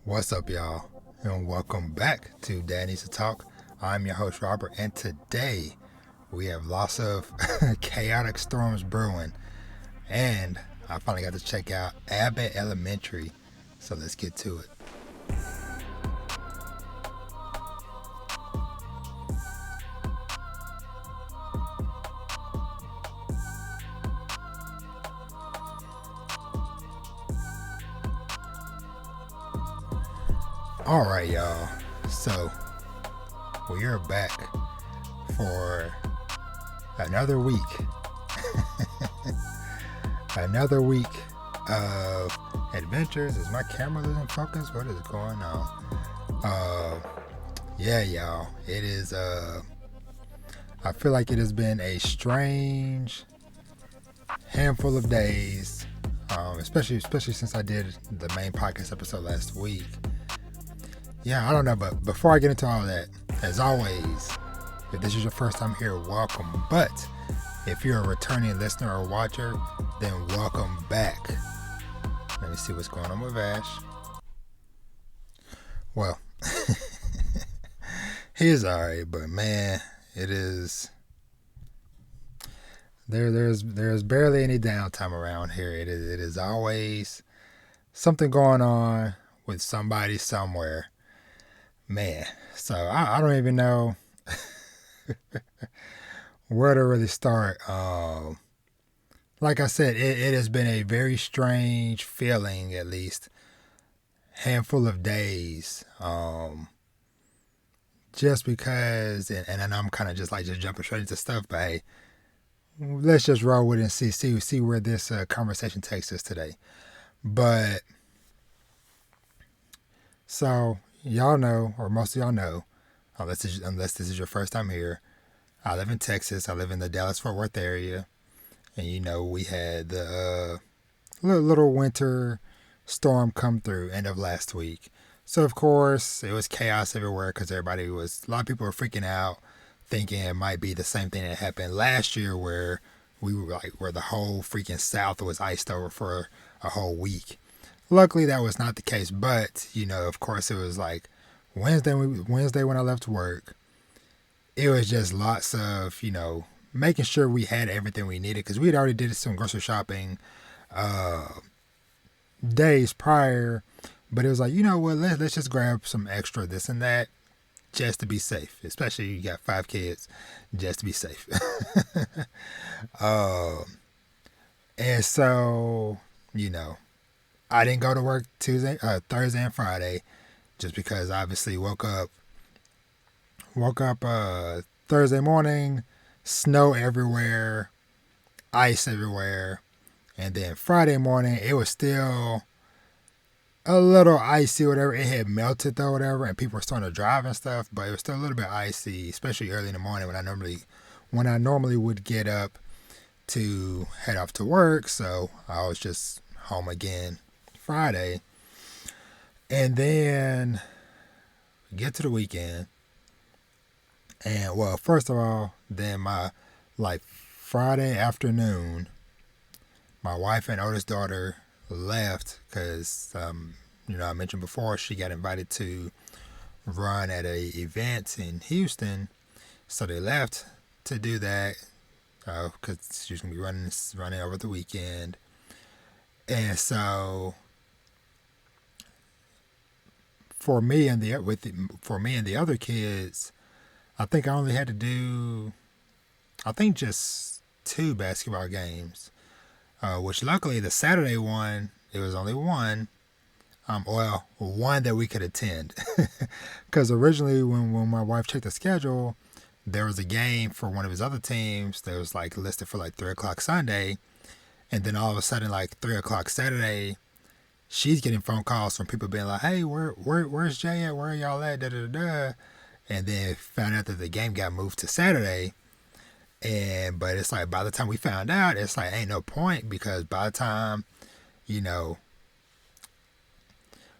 What's up, y'all? And welcome back to Dad Needs to Talk. I'm your host, Robert, and today we have lots of chaotic storms brewing. And I finally got to check out Abbott Elementary. So let's get to it. Alright, y'all. So we are back for another week. Another week of adventures. Is my camera losing focus? What is going on? Yeah, y'all. It is I feel like it has been a strange handful of days. Especially since I did the main podcast episode last week. Yeah, I don't know, but before I get into all that, as always, if this is your first time here, welcome. But if you're a returning listener or watcher, then welcome back. Let me see what's going on with Ash. Well, he's alright, but man, it is. There's barely any downtime around here. It is always something going on with somebody somewhere. Man, so I don't even know where to really start. Like I said, it has been a very strange feeling, at least handful of days. Just because, and I know I'm kind of just jumping straight into stuff, but hey, let's just roll with it and see where this conversation takes us today. But so. Y'all know, or most of y'all know, unless this is your first time here, I live in Texas. I live in the Dallas-Fort Worth area. And you know, we had the little winter storm come through end of last week. So, of course, it was chaos everywhere because a lot of people were freaking out, thinking it might be the same thing that happened last year where where the whole freaking South was iced over for a whole week. Luckily, that was not the case, but, you know, of course, it was like Wednesday when I left work. It was just lots of, you know, making sure we had everything we needed because we had already did some grocery shopping days prior, but it was like, you know what, let's just grab some extra this and that just to be safe, especially you got 5 kids, just to be safe. And so, you know, I didn't go to work Thursday and Friday just because obviously woke up Thursday morning, snow everywhere, ice everywhere. And then Friday morning, it was still a little icy, whatever. It had melted though, whatever, and people were starting to drive and stuff, but it was still a little bit icy, especially early in the morning when I normally would get up to head off to work. So I was just home again Friday, and then get to the weekend, and well, first of all, then my Friday afternoon, my wife and oldest daughter left because you know, I mentioned before she got invited to run at a event in Houston, so they left to do that because she's gonna be running over the weekend, and so. For me and the other kids, I think I only had to do, just 2 basketball games. Which luckily the Saturday one, it was only one. One that we could attend. Because originally when my wife checked the schedule, there was a game for one of his other teams that was listed for 3 o'clock Sunday, and then all of a sudden 3 o'clock Saturday. She's getting phone calls from people being like, hey, where's Jay at? Where are y'all at? Da, da, da, da. And then found out that the game got moved to Saturday. But it's by the time we found out, it's ain't no point because by the time, you know,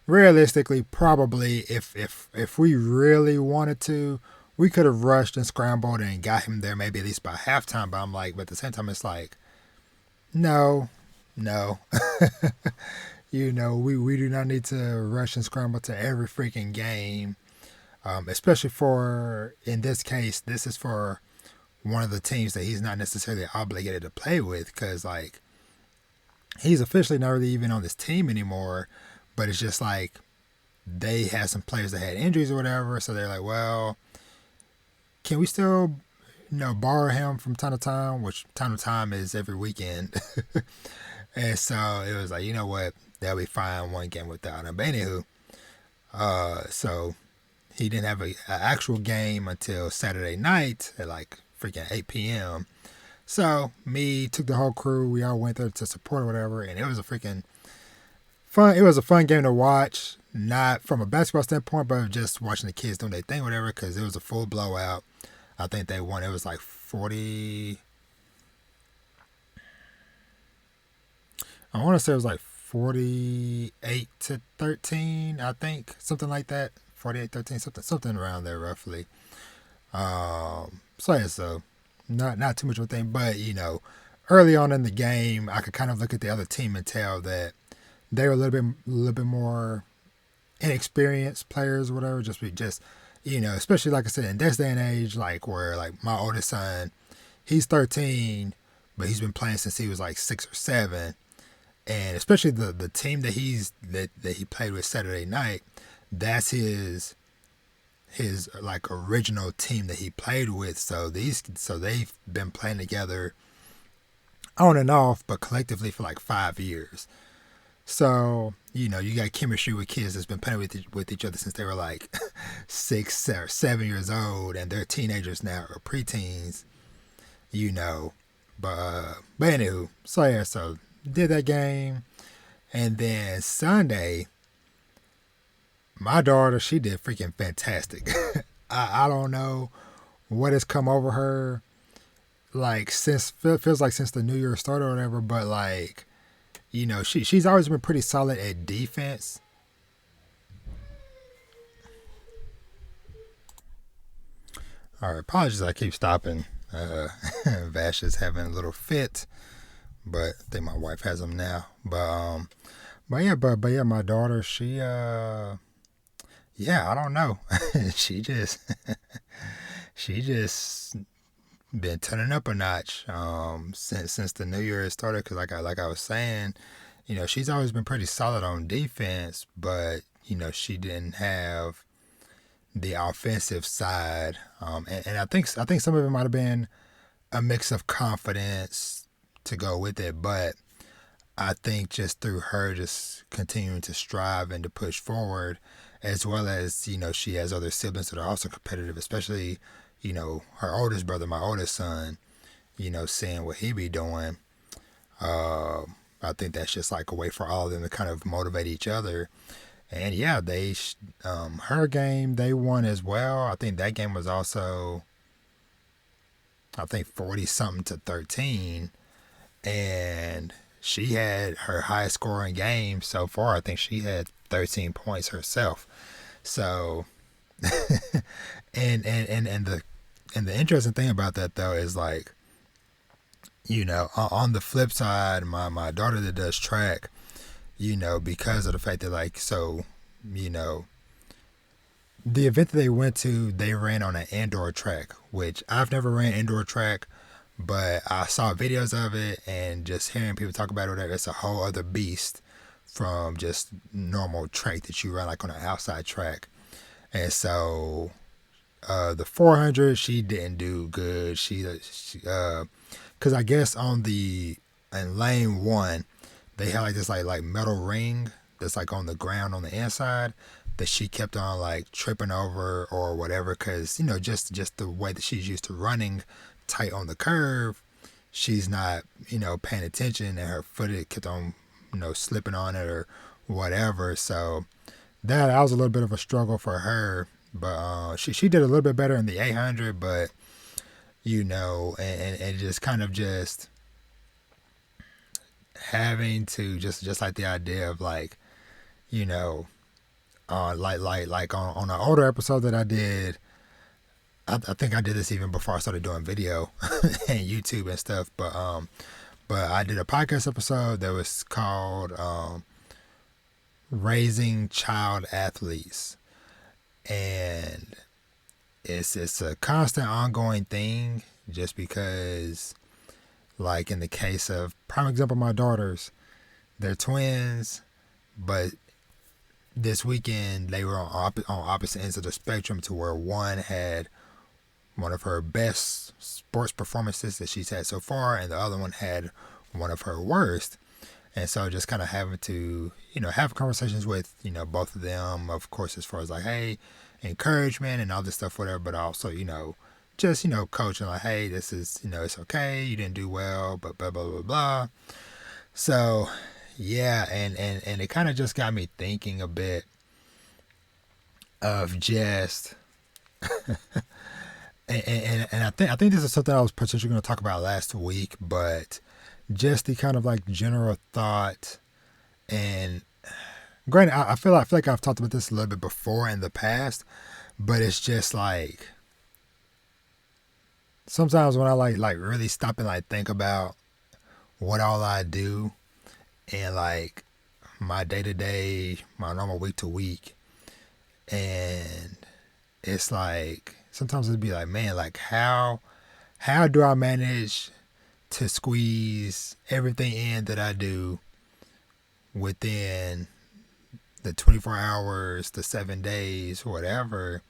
realistically, probably if we really wanted to, we could have rushed and scrambled and got him there maybe at least by halftime. But I'm but at the same time, it's no. we do not need to rush and scramble to every freaking game. Especially for, in this case, this is for one of the teams that he's not necessarily obligated to play with, because like he's officially not really even on this team anymore, but it's just like they had some players that had injuries or whatever, so they're like, well, can we still borrow him from time to time, which time to time is every weekend. And so it was like, you know what, they'll be fine one game without him. But anywho, so he didn't have an actual game until Saturday night at like freaking 8 p.m. So me, took the whole crew, we all went there to support or whatever, and it was a freaking fun. It was a fun game to watch, not from a basketball standpoint, but just watching the kids doing their thing, whatever, because it was a full blowout. I think they won. It was like 40. I want to say it was like 48-13. I think something like that. 48-13, something around there roughly. So not too much of a thing, but early on in the game, I could kind of look at the other team and tell that they were a little bit more inexperienced players, or whatever. Just especially like I said, in this day and age, like where like my oldest son, he's 13, but he's been playing since he was like 6 or 7, and especially the team that he played with Saturday night, that's his like original team that he played with. So they've been playing together on and off, but collectively for like 5 years. So, you got chemistry with kids that's been playing with each other since they were like 6 or 7 years old, and they're teenagers now, or preteens, But anywho, so did that game. And then Sunday, my daughter, she did freaking fantastic. I don't know what has come over her, like feels like since the new year started or whatever, but like, she's always been pretty solid at defense. All right, apologies, I keep stopping. Vash is having a little fit, but I think my wife has him now. But yeah, my daughter, she I don't know. she just been turning up a notch since the new year started, because like I was saying, she's always been pretty solid on defense, but she didn't have the offensive side, and I think some of it might have been a mix of confidence to go with it, but I think just through her just continuing to strive and to push forward, as well as she has other siblings that are also competitive, especially her oldest brother, my oldest son, seeing what he be doing. I think that's just like a way for all of them to kind of motivate each other. And yeah, her game, they won as well. I think that game was also, 40-something to 13. And she had her highest scoring game so far. I think she had 13 points herself. So, and the interesting thing about that though is like, on the flip side, my daughter that does track, because of the fact that like, so, the event that they went to, they ran on an indoor track, which I've never ran indoor track, but I saw videos of it, and just hearing people talk about it, whatever, it's a whole other beast from just normal track that you run like on an outside track. And so the 400, she didn't do good. Because I guess in lane 1, they had like this like metal ring that's like on the ground on the inside that she kept on like tripping over or whatever, because just the way that she's used to running tight on the curve, she's not paying attention, and her foot kept on slipping on it or whatever. So that was a little bit of a struggle for her, but she did a little bit better in the 800, but and just kind of just having to just like the idea of like like on an older episode that I did, I think I did this even before I started doing video and YouTube and stuff, but I did a podcast episode that was called raising child athletes, and it's a constant ongoing thing. Just because, like in the case of prime example, my daughters, they're twins, but this weekend they were on opposite ends of the spectrum, to where one had one of her best sports performances that she's had so far, and the other one had one of her worst. And so just kind of having to, have conversations with, both of them, of course, as far as like, hey, encouragement and all this stuff, whatever, but also, just, coaching like, hey, this is, it's okay, you didn't do well, but blah, blah, blah, blah. So, yeah, and it kind of just got me thinking a bit of just, and I think this is something I was potentially going to talk about last week, but just the kind of like general thought. And granted, I feel like I've talked about this a little bit before in the past, but it's just like sometimes when I like really stop and like think about what all I do and like my day to day, my normal week to week, and it's like sometimes it'd be like, man, like how do I manage to squeeze everything in that I do within the 24 hours, the 7 days, whatever.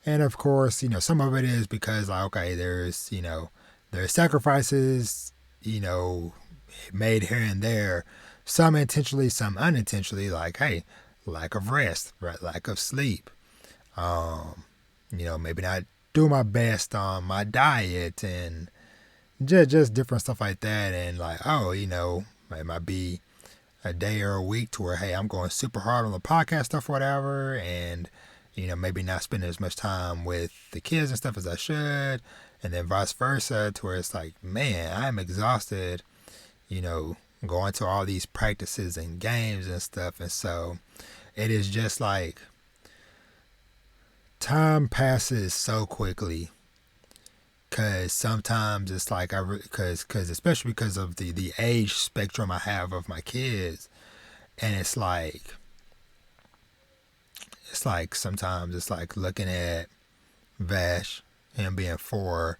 And of course, some of it is because like, okay, there's sacrifices, made here and there, some intentionally, some unintentionally, like, hey, lack of rest, right? Lack of sleep. Maybe not do my best on my diet and just different stuff like that. And like, oh, it might be a day or a week to where, hey, I'm going super hard on the podcast stuff, whatever, and maybe not spending as much time with the kids and stuff as I should, and then vice versa, to where it's like, man, I'm exhausted, going to all these practices and games and stuff. And so it is just like time passes so quickly. Cause sometimes it's like cause especially because of the age spectrum I have of my kids, and it's like sometimes it's like looking at Vash, him being 4,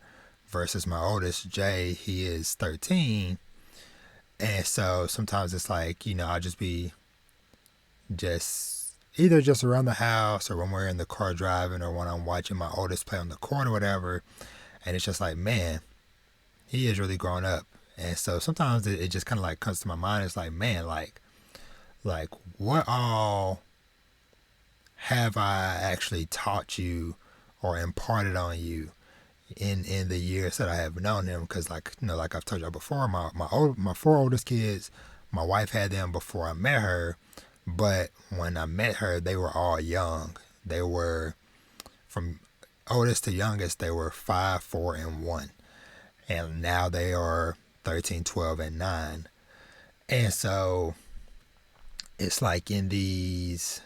versus my oldest Jay, he is 13, and so sometimes it's like I'll just be either just around the house, or when we're in the car driving, or when I'm watching my oldest play on the court or whatever. And it's just like, man, he is really grown up. And so sometimes it just kind of like comes to my mind. It's like, man, like what all have I actually taught you or imparted on you in the years that I have known him? Because like I've told y'all before, my 4 oldest kids, my wife had them before I met her. But when I met her, they were all young. They were from oldest to youngest, they were 5, 4, and 1. And now they are 13, 12, and 9. And so it's like in these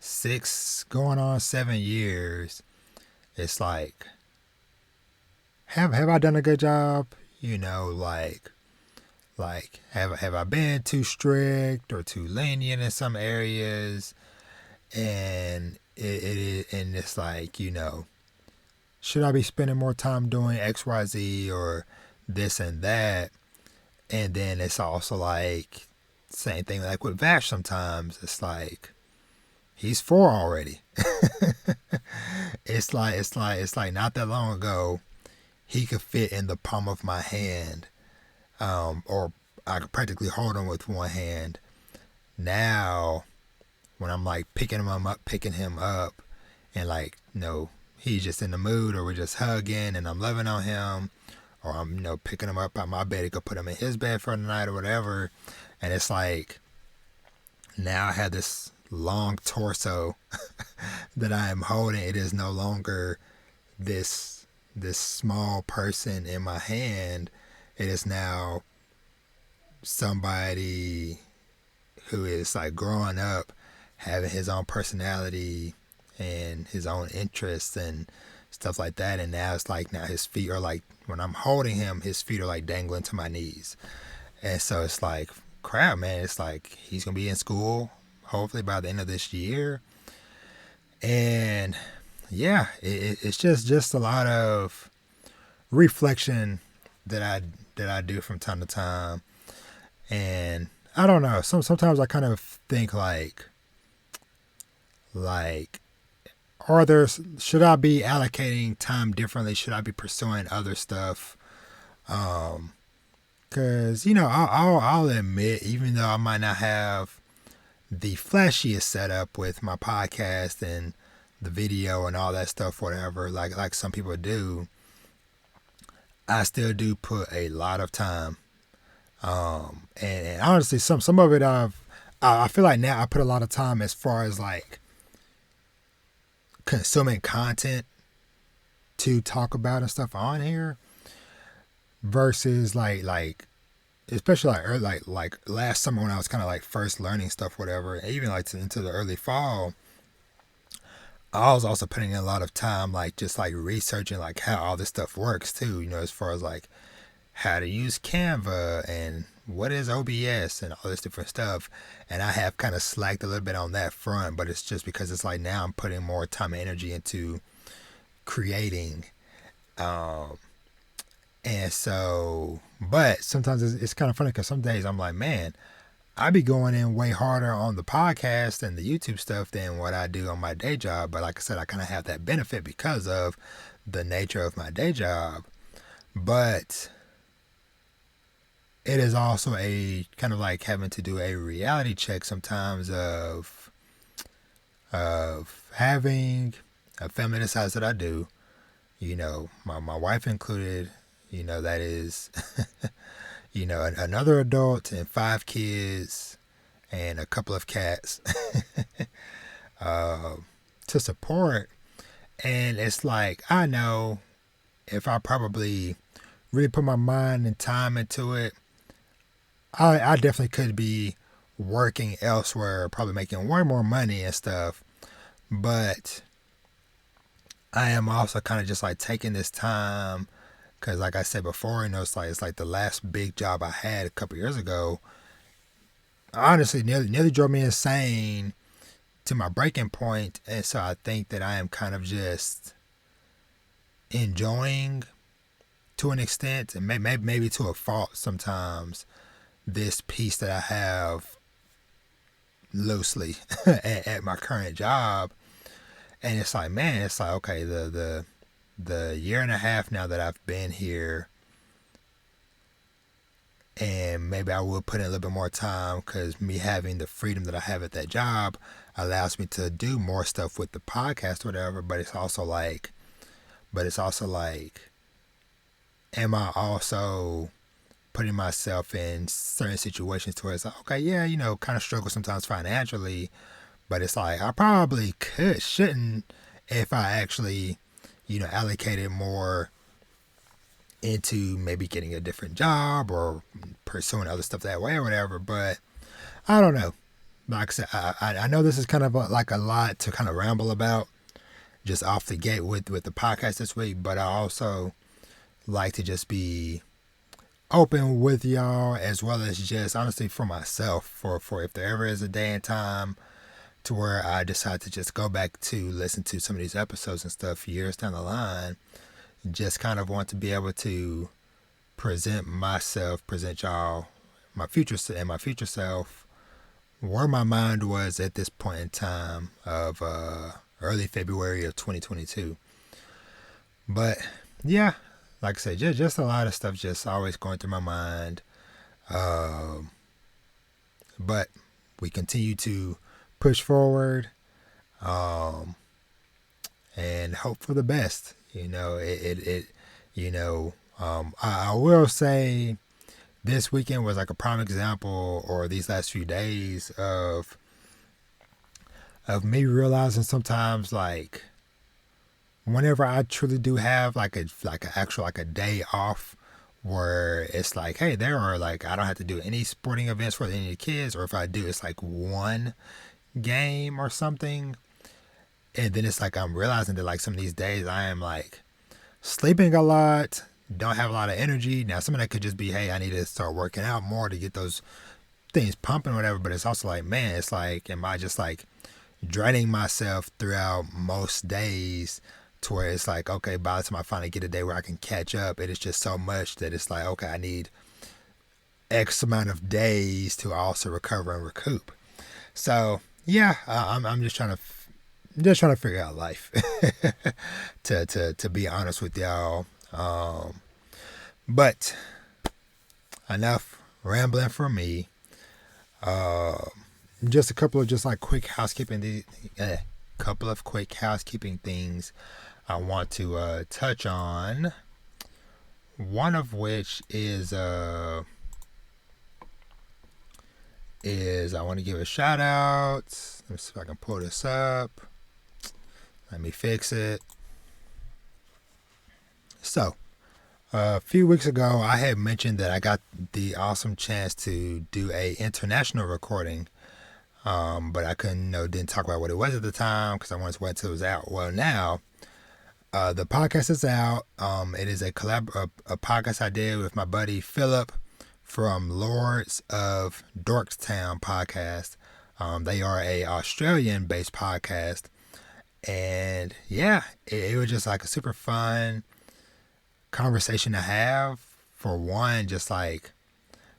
6 going on 7 years, it's like, have I done a good job? Like have I been too strict or too lenient in some areas? And it's like, should I be spending more time doing XYZ or this and that? And then it's also like same thing like with Vash. Sometimes it's like he's 4 already. it's like not that long ago he could fit in the palm of my hand, or I could practically hold him with one hand. Now when I'm like picking him up, and like, he's just in the mood, or we're just hugging and I'm loving on him, or I'm, picking him up out my bed to go put him in his bed for the night or whatever. And it's like, now I have this long torso that I am holding. It is no longer this small person in my hand. It is now somebody who is like growing up, having his own personality and his own interests and stuff like that. And now it's like, now his feet are like, when I'm holding him, his feet are like dangling to my knees. And so it's like, crap, man, it's like he's gonna be in school hopefully by the end of this year, and yeah, it's just a lot of reflection that I do from time to time, and I don't know. Sometimes I kind of think like are there should I be allocating time differently? Should I be pursuing other stuff? Because I'll admit, even though I might not have the flashiest setup with my podcast and the video and all that stuff, whatever, like some people do, I still do put a lot of time. And honestly, some of it I feel like now I put a lot of time as far as like consuming content to talk about and stuff on here versus like especially like like last summer when I was kind of like first learning stuff, whatever, and even like into the early fall, I was also putting in a lot of time like just like researching like how all this stuff works too, as far as like how to use Canva and what is OBS and all this different stuff. And I have kind of slacked a little bit on that front, but it's just because it's like now I'm putting more time and energy into creating. And so, but sometimes it's kind of funny because some days I'm like, man, I be going in way harder on the podcast and the YouTube stuff than what I do on my day job. But like I said, I kind of have that benefit because of the nature of my day job. But it is also a kind of like having to do a reality check sometimes of having a family the size that I do. My wife included. That is, another adult and 5 kids and a couple of cats to support. And it's like, I know if I probably really put my mind and time into it, I definitely could be working elsewhere, probably making way more money and stuff. But I am also kind of just like taking this time because, like I said before, it's like the last big job I had a couple years ago. Honestly, nearly drove me insane to my breaking point, and so I think that I am kind of just enjoying, to an extent, and maybe to a fault sometimes, this piece that I have loosely at my current job. And it's like, man, it's like, okay, the year and a half now that I've been here, and maybe I will put in a little bit more time because me having the freedom that I have at that job allows me to do more stuff with the podcast or whatever. But it's also like, am I also putting myself in certain situations to where it's like, okay, yeah, kind of struggle sometimes financially, but it's like I probably shouldn't if I actually, allocated more into maybe getting a different job or pursuing other stuff that way or whatever. But I don't know. Like I said, I know this is kind of like a lot to kind of ramble about just off the gate with the podcast this week, but I also like to just be open with y'all, as well as just honestly for myself, for if there ever is a day and time to where I decide to just go back to listen to some of these episodes and stuff years down the line. Just kind of want to be able to present y'all, my future self, where my mind was at this point in time of early February of 2022. But yeah, like I said, just a lot of stuff just always going through my mind. But we continue to push forward and hope for the best. I will say this weekend was like a prime example, or these last few days of me realizing sometimes, like, whenever I truly do have like a day off where it's like, hey, there are like, I don't have to do any sporting events for any of the kids, or if I do, it's like one game or something. And then it's like I'm realizing that like some of these days I am like sleeping a lot, don't have a lot of energy. Now some of that could just be, hey, I need to start working out more to get those things pumping or whatever, but it's also like, man, it's like, am I just like draining myself throughout most days to where it's like, okay, by the time I finally get a day where I can catch up, it is just so much that it's like, okay, I need X amount of days to also recover and recoup. So yeah, I'm just trying to figure out life. to be honest with y'all. But enough rambling from me. Just a couple of quick housekeeping things I want to touch on. One of which is I want to give a shout out. Let me see if I can pull this up. Let me fix it. So, a few weeks ago, I had mentioned that I got the awesome chance to do a international recording, but I didn't talk about what it was at the time because I wanted to wait until it was out. Well, now the podcast is out. It is a podcast I did with my buddy Philip from Lords of Dorktown podcast. They are a Australian-based podcast, and yeah, it was just like a super fun conversation to have. For one, just like,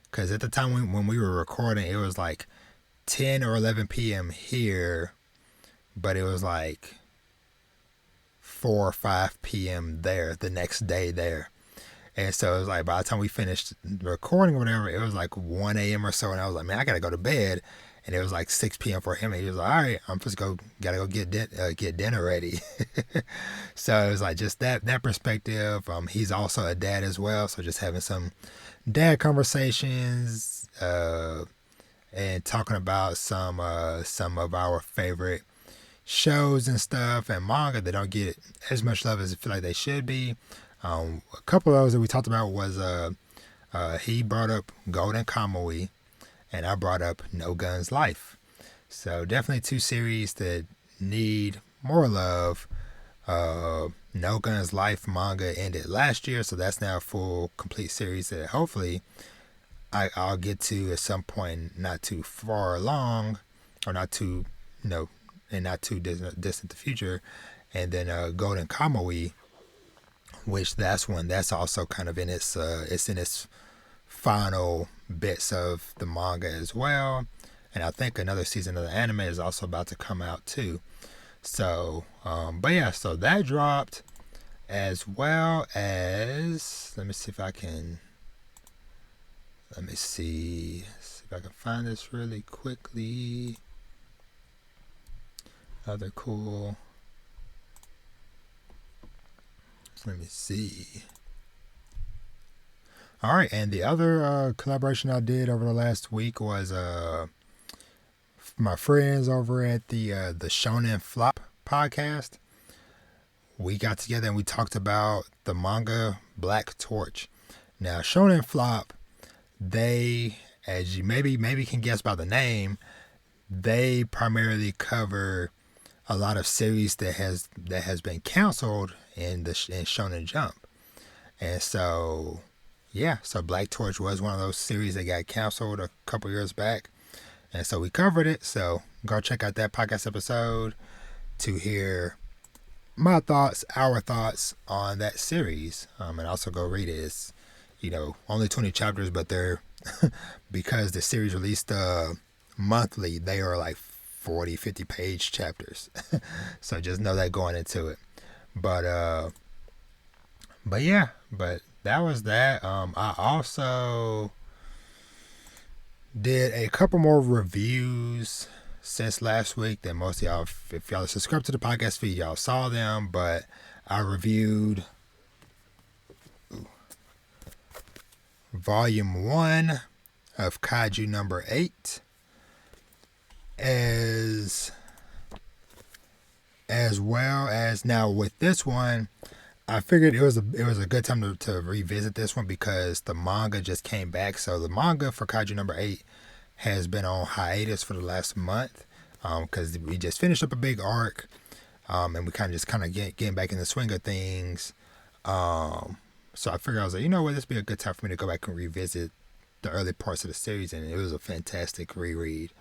because at the time when we were recording, it was like 10 or 11 p.m. here, but it was like 4 or 5 p.m. there the next day there. And so it was like, by the time we finished recording or whatever, it was like 1 a.m. or so. And I was like, man, I got to go to bed. And it was like 6 p.m. for him. And he was like, all right, I'm just gotta go get dinner ready. So it was like just that perspective. He's also a dad as well. So just having some dad conversations, and talking about some of our favorite shows and stuff and manga that don't get as much love as I feel like they should be. A couple of those that we talked about was he brought up Golden Kamuy, and I brought up No Guns Life. So definitely two series that need more love. No Guns Life manga ended last year, so that's now a full complete series that hopefully I'll get to at some point, not too far along, or not too not too distant the future. And then Golden Kamuy, which that's also kind of in its final bits of the manga as well. And I think another season of the anime is also about to come out too. So but yeah, so that dropped, as well as, let me see if I can find this really quickly. Other cool, let me see. All right, and the other collaboration I did over the last week was my friends over at the Shonen Flop podcast. We got together and we talked about the manga Black Torch. Now, Shonen Flop, they, as you maybe can guess by the name, they primarily cover a lot of series that has been canceled in Shonen Jump. And so yeah, so Black Torch was one of those series that got canceled a couple years back. And so we covered it. So go check out that podcast episode to hear our thoughts on that series. And also go read it. It's, only 20 chapters, but they're, because the series released monthly, they are like 40, 50 page chapters. So just know that going into it. But yeah, that was that. I also did a couple more reviews since last week that most of y'all, if y'all subscribed to the podcast feed, y'all saw them. But I reviewed Volume 1 of Kaiju number 8, as well as, now with this one, I figured it was a good time to revisit this one because the manga just came back. So the manga for Kaiju number 8 has been on hiatus for the last month, because we just finished up a big arc, and we kind of getting back in the swing of things. So I figured, I was like, this would be a good time for me to go back and revisit the early parts of the series, and it was a fantastic reread.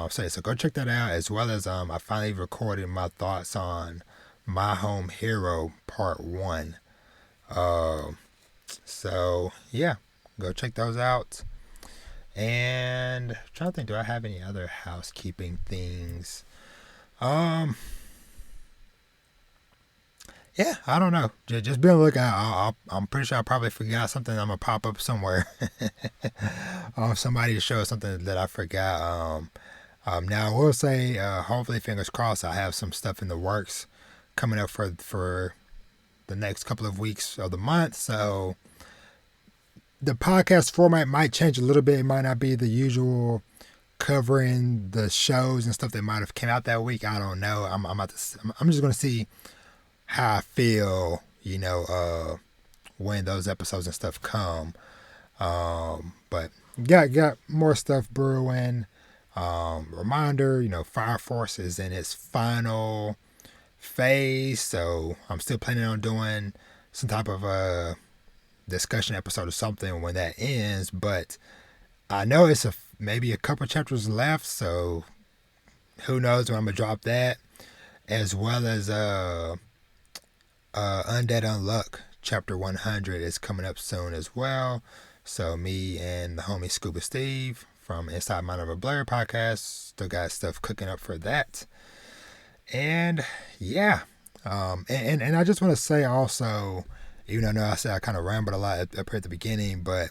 So go check that out, as well as I finally recorded my thoughts on My Home Hero Part 1. So yeah, go check those out. And I'm trying to think, do I have any other housekeeping things? Yeah, I don't know. Just be on the lookout. I'm pretty sure I probably forgot something. I'm gonna pop up somewhere. Somebody to show us something that I forgot. Now I will say, hopefully, fingers crossed, I have some stuff in the works coming up for the next couple of weeks of the month. So the podcast format might change a little bit. It might not be the usual covering the shows and stuff that might have came out that week. I don't know. I'm just gonna see how I feel, when those episodes and stuff come. But got more stuff brewing. Reminder, Fire Force is in its final phase, so I'm still planning on doing some type of a discussion episode or something when that ends. But I know it's maybe a couple chapters left, so who knows when I'm gonna drop that, as well as Undead Unluck chapter 100 is coming up soon as well. So me and the homie Scuba Steve from Inside Mind of a Blur podcast still got stuff cooking up for that. And yeah, and I just want to say also, even though I know I said I kind of rambled a lot up here at the beginning, but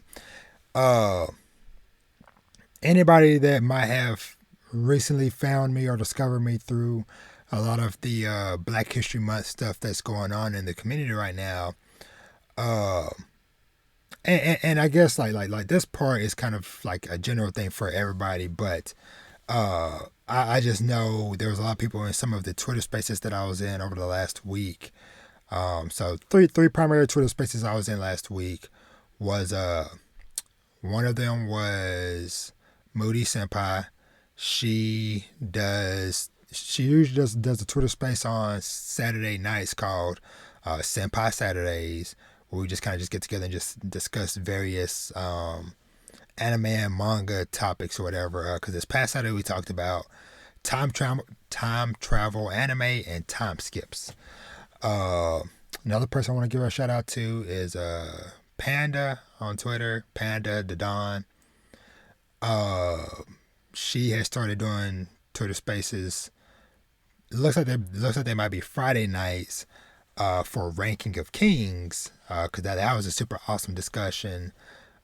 anybody that might have recently found me or discovered me through a lot of the Black History Month stuff that's going on in the community right now, and I guess like this part is kind of like a general thing for everybody, but I just know there was a lot of people in some of the Twitter spaces that I was in over the last week. So three primary Twitter spaces I was in last week was one of them was Moody Senpai. She usually does a Twitter space on Saturday nights called Senpai Saturdays, where we just kind of just get together and just discuss various anime and manga topics or whatever. Because this past Saturday we talked about time travel anime and time skips. Another person I want to give a shout out to is Panda on Twitter, Panda Dadon. She has started doing Twitter Spaces. It looks like they might be Friday nights for Ranking of Kings, because that was a super awesome discussion.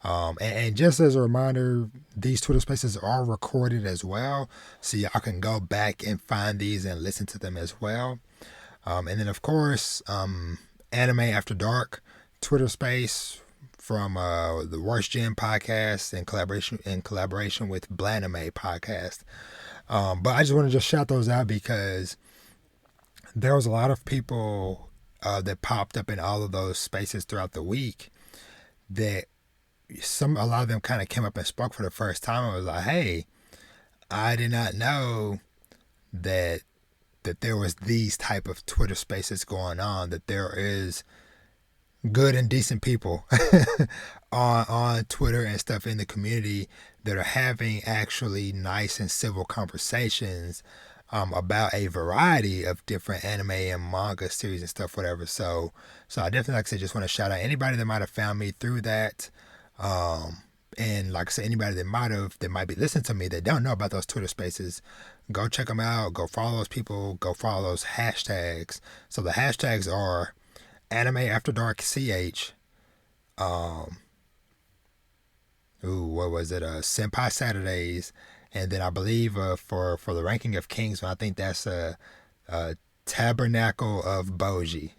And just as a reminder, these Twitter Spaces are recorded as well, so y'all can go back and find these and listen to them as well. And then of course, Anime After Dark Twitter Space from the Worst Gen podcast in collaboration with Blanime podcast. But I just want to just shout those out because there was a lot of people that popped up in all of those spaces throughout the week that a lot of them kind of came up and spoke for the first time. I was like, hey, I did not know that there was these type of Twitter spaces going on, that there is good and decent people on Twitter and stuff in the community that are having actually nice and civil conversations about a variety of different anime and manga series and stuff, whatever. So I definitely, like I said, just want to shout out anybody that might have found me through that. And like I said, anybody that might be listening to me that don't know about those Twitter spaces, go check them out. Go follow those people. Go follow those hashtags. So the hashtags are Anime After Dark CH. What was it? Senpai Saturdays, and then I believe for the Ranking of Kings, I think that's a Tabernacle of Boji.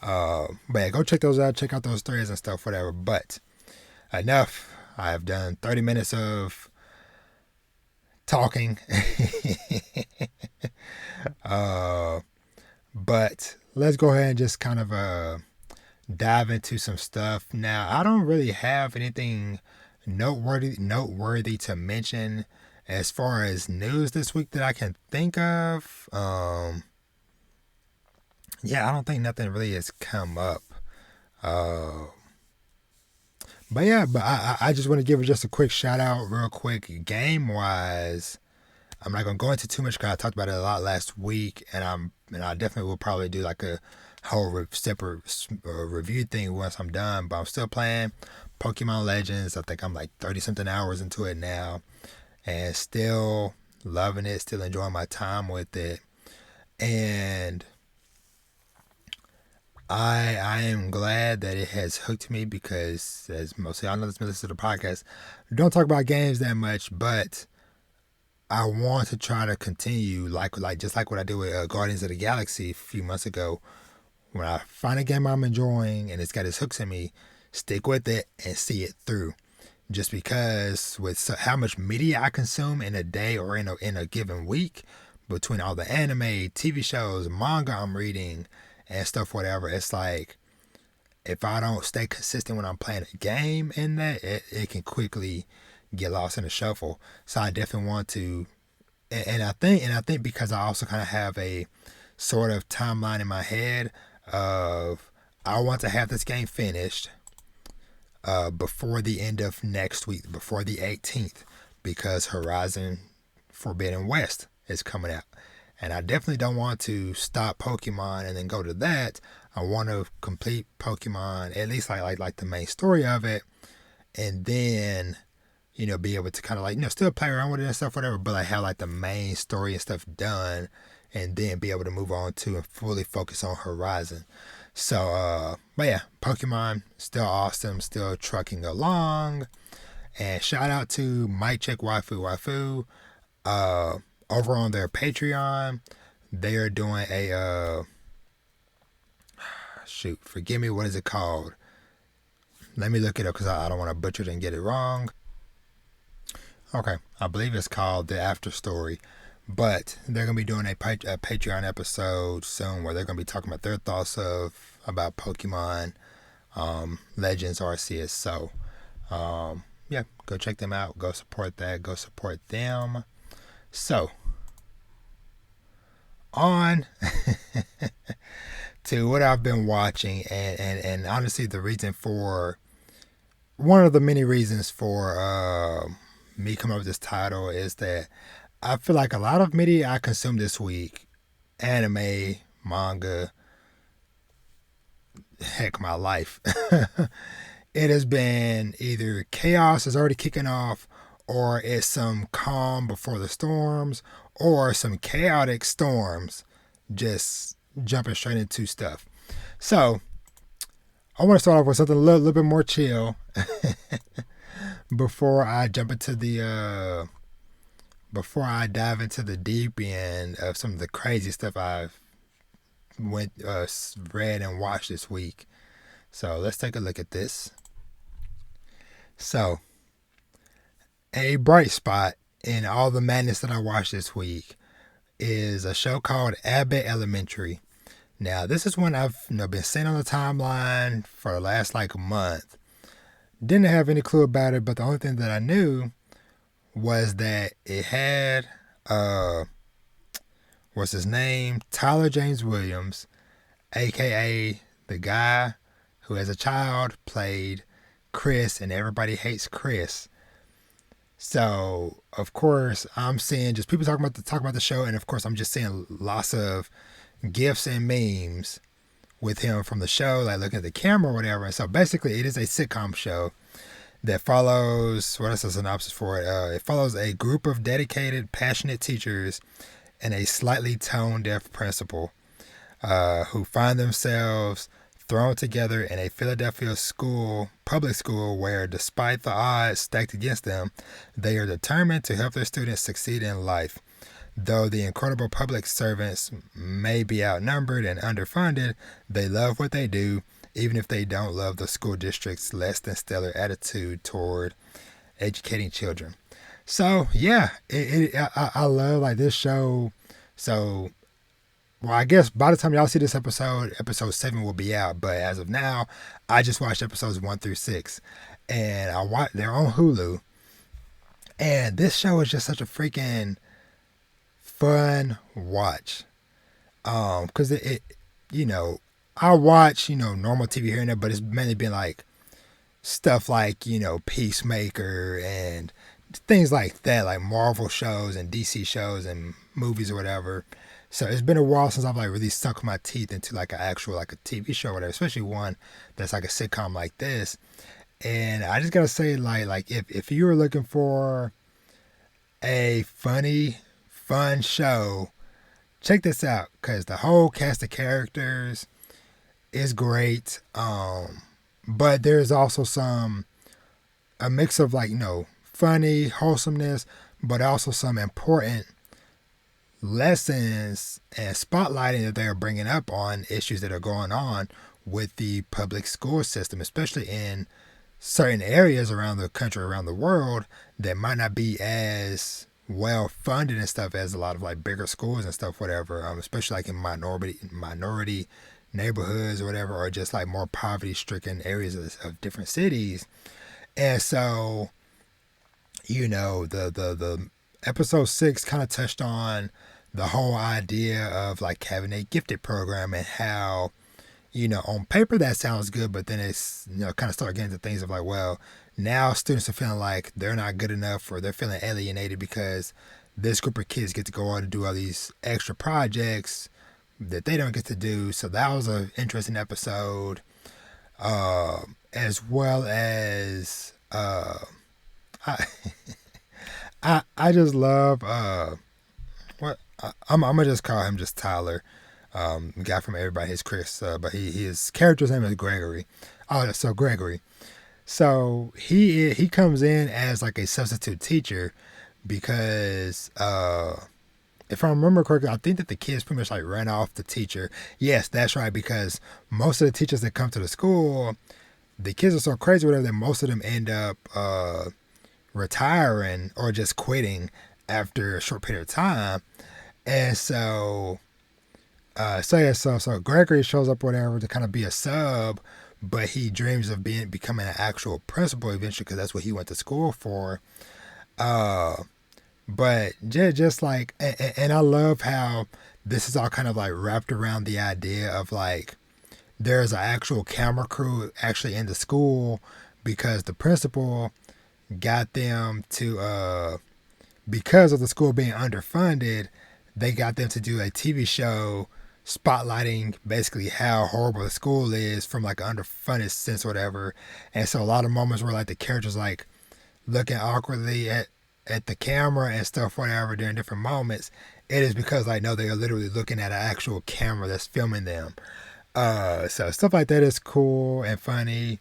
But yeah, go check those out. Check out those threads and stuff, whatever. But enough. I have done 30 minutes of talking. But let's go ahead and just kind of dive into some stuff. Now, I don't really have anything noteworthy to mention as far as news this week that I can think of. Yeah, I don't think nothing really has come up. But yeah, but I just want to give it just a quick shout out, real quick. Game wise, I'm not gonna go into too much because I talked about it a lot last week, and I definitely will probably do like a whole separate review thing once I'm done. But I'm still playing Pokemon Legends. I think I'm like 30 something hours into it now, and still loving it, still enjoying my time with it, and I am glad that it has hooked me because, as most of y'all know, that's listen to the podcast. Don't talk about games that much, but I want to try to continue like just like what I did with Guardians of the Galaxy a few months ago. When I find a game I'm enjoying and it's got its hooks in me, stick with it and see it through. Just because with how much media I consume in a day or in a given week, between all the anime, TV shows, manga I'm reading, and stuff, whatever, it's like if I don't stay consistent when I'm playing a game in that, it can quickly get lost in the shuffle. So I definitely want to, and I think because I also kind of have a sort of timeline in my head of I want to have this game finished before the end of next week, before the 18th, because Horizon Forbidden West is coming out. And I definitely don't want to stop Pokemon and then go to that. I want to complete Pokemon, at least like the main story of it, and then, be able to kind of still play around with it and stuff, whatever, but like have like the main story and stuff done, and then be able to move on to and fully focus on Horizon. So, but yeah, Pokemon still awesome, still trucking along. And shout out to Mike Check Waifu. Over on their Patreon, they are doing a forgive me, what is it called? Let me look it up because I don't want to butcher it and get it wrong. Okay, I believe it's called The After Story. But they're going to be doing a Patreon episode soon where they're going to be talking about their thoughts about Pokemon Legends Arceus. So, yeah, go check them out. Go support that. Go support them. So, on to what I've been watching, and honestly, one of the many reasons for me coming up with this title is that I feel like a lot of media I consumed this week, anime, manga, heck, my life, it has been either chaos is already kicking off, or it's some calm before the storms, or some chaotic storms just jumping straight into stuff. So, I want to start off with something a little bit more chill before I jump into before I dive into the deep end of some of the crazy stuff I've read and watched this week. So let's take a look at this. So, a bright spot in all the madness that I watched this week is a show called Abbott Elementary. Now, this is one I've been seeing on the timeline for the last month. Didn't have any clue about it, but the only thing that I knew was that it had what's his name? Tyler James Williams, aka the guy who as a child played Chris and Everybody Hates Chris. So, of course, I'm seeing just people talking about the show, and of course, I'm just seeing lots of GIFs and memes with him from the show, like looking at the camera or whatever. And so, basically, it is a sitcom show that follows, what is the synopsis for it? It follows a group of dedicated, passionate teachers and a slightly tone-deaf principal who find themselves thrown together in a Philadelphia public school where, despite the odds stacked against them, they are determined to help their students succeed in life. Though the incredible public servants may be outnumbered and underfunded, they love what they do, even if they don't love the school district's less than stellar attitude toward educating children. So, yeah, I love this show. So, well, I guess by the time y'all see this episode 7 will be out. But as of now, I just watched episodes 1 through 6. And they're on Hulu. And this show is just such a freaking fun watch. Because I watch, normal TV here and there, but it's mainly been stuff like, Peacemaker and things like that, like Marvel shows and DC shows and movies or whatever. So it's been a while since I've like really sunk my teeth into like an actual like a TV show or whatever, especially one that's like a sitcom like this. And I just gotta say, like if you were looking for a funny, fun show, check this out because the whole cast of characters is great. But there's also a mix of like funny wholesomeness, but also some important lessons and spotlighting that they're bringing up on issues that are going on with the public school system, especially in certain areas around the country, around the world, that might not be as well funded and stuff as a lot of like bigger schools and stuff, whatever. Especially like in minority neighborhoods or whatever, or just like more poverty stricken areas of different cities. And so, the episode 6 kind of touched on the whole idea of like having a gifted program and how, on paper that sounds good, but then it's, kind of start getting into things of like, well, now students are feeling like they're not good enough or they're feeling alienated because this group of kids get to go on to do all these extra projects that they don't get to do. So that was an interesting episode. As well as, I, I just love, I'm gonna just call him just Tyler. Guy from Everybody Hates Chris, but his character's name is Gregory. Oh, so Gregory. So he comes in as like a substitute teacher because if I remember correctly, I think that the kids pretty much like ran off the teacher. Yes, that's right, because most of the teachers that come to the school, the kids are so crazy whatever that most of them end up retiring or just quitting after a short period of time. And so Gregory shows up whatever to kind of be a sub, but he dreams of becoming an actual principal eventually because that's what he went to school for. But just like, and I love how this is all kind of like wrapped around the idea of like there's an actual camera crew actually in the school because the principal got them to because of the school being underfunded, they got them to do a TV show spotlighting basically how horrible the school is from like an underfunded sense or whatever. And so a lot of moments where like the characters like looking awkwardly at the camera and stuff whatever during different moments, it is because like no, they are literally looking at an actual camera that's filming them. So stuff like that is cool and funny.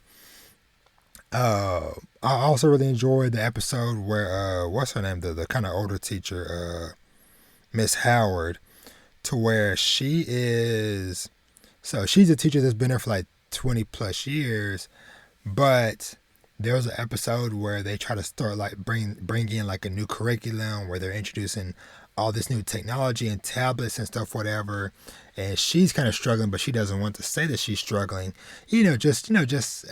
I also really enjoyed the episode where what's her name, the kind of older teacher, Miss Howard, to where she's a teacher that's been there for like 20 plus years, but there was an episode where they try to start like bring in like a new curriculum where they're introducing all this new technology and tablets and stuff whatever, and she's kind of struggling, but she doesn't want to say that she's struggling, just